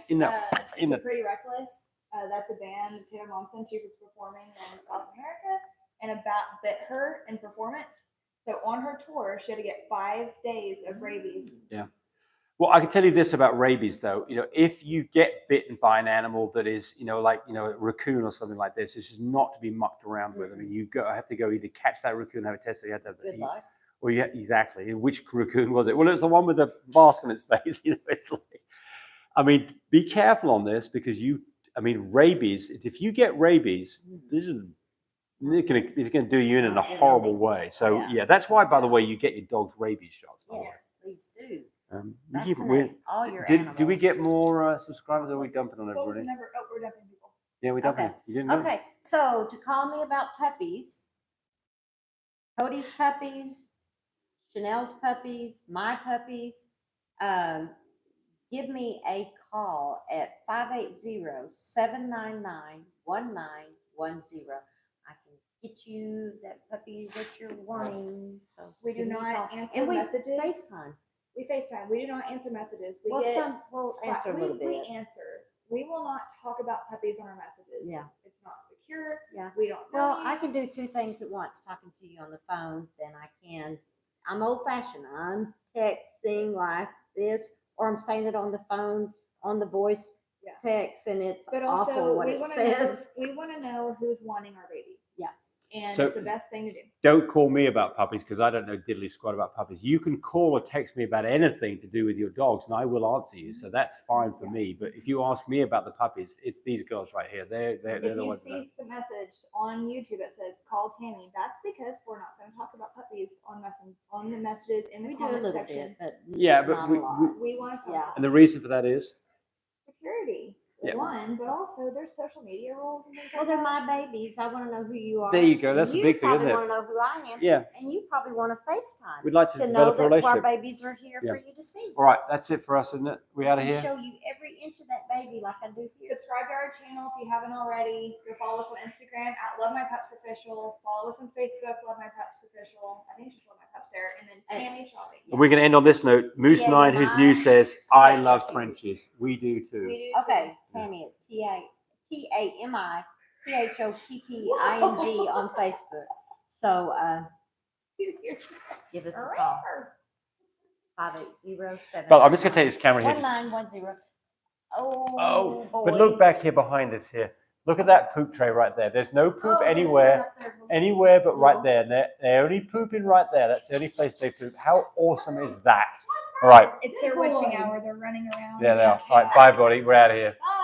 Pretty Reckless, that's a band that Taylor Momsen, she was performing in South America, and a bat bit her in performance. So on her tour, she had to get 5 days of rabies. Yeah. Well, I can tell you this about rabies, though. If you get bitten by an animal that is, a raccoon or something like this is not to be mucked around with. I mean, you have to go either catch that raccoon, have a test, or you have to have good luck. Well, yeah, exactly. Which raccoon was it? Well, it was the one with the mask on its face. It's like, I mean, be careful on this because rabies. If you get rabies, it's going to do you in a horrible way. So yeah, that's why, by the way, you get your dog's rabies shots. Yes, please do. All your animals. Did we get more subscribers, or are we dumping on everybody? We're dumping people. Yeah, we dumping. Okay. You didn't know? Okay, so to call me about puppies, Cody's puppies, Chanel's puppies, my puppies, give me a call at 580-799-1910. I can get you that puppy that you're wanting. So We do give me a not call. answer And we messages. FaceTime. We FaceTime. We do not answer messages. We Well, get some we'll answer a little we bit. answer. We will not talk about puppies on our messages. Yeah. It's not secure. Yeah. We don't know Well, you. I can do two things at once, talking to you on the phone. Then I can, I'm old fashioned. I'm texting like this, or I'm saying it on the phone, on the voice text, and it's But awful also, what it says. we want to know who's wanting our babies. Yeah. And So- it's the best thing to do. Don't call me about puppies because I don't know diddly squat about puppies. You can call or text me about anything to do with your dogs, and I will answer you. So that's fine for me. But if you ask me about the puppies, it's these girls right here. They're If the you ones. see some message on YouTube that says "call Tami," that's because we're not going to talk about puppies on the messages in the We do a comment little section. bit, but Yeah, but not we- a lot. We want to Yeah. And the reason for that is security. Yeah. One, but also there's social media rules and things Well, like they're that. my babies. I want to know who you are. There you go. And That's a you big thing, probably isn't it? want to know who I am. Yeah. And you probably want to FaceTime We'd like to to know develop a that our relationship. babies are here Yeah. for you to see. All right, that's it for us, isn't it? We out of I can here. show you every inch of that baby like I do here. Subscribe to our channel if you haven't already. Go follow us on Instagram at Love My Pups Official. Follow us on Facebook, Love My Pups Official. I think it's just Love My Pups there. And then Tami Shopping. And we're going to end on this note. Moose9, who's new, says, I love Frenchies. We do too. We do Okay, Tami, TamiChopping on Facebook. So give us a call. 580-799-1910. But I'm just going to take this camera here. 1910. Oh, Oh, but boy. look back here behind us here. Look at that poop tray right there. There's no poop Oh, anywhere but right there. And they're only pooping right there. That's the only place they poop. How awesome is that? All right. It's their witching hour. They're running around. Yeah, they are. All right, bye, buddy. We're out of here. Bye.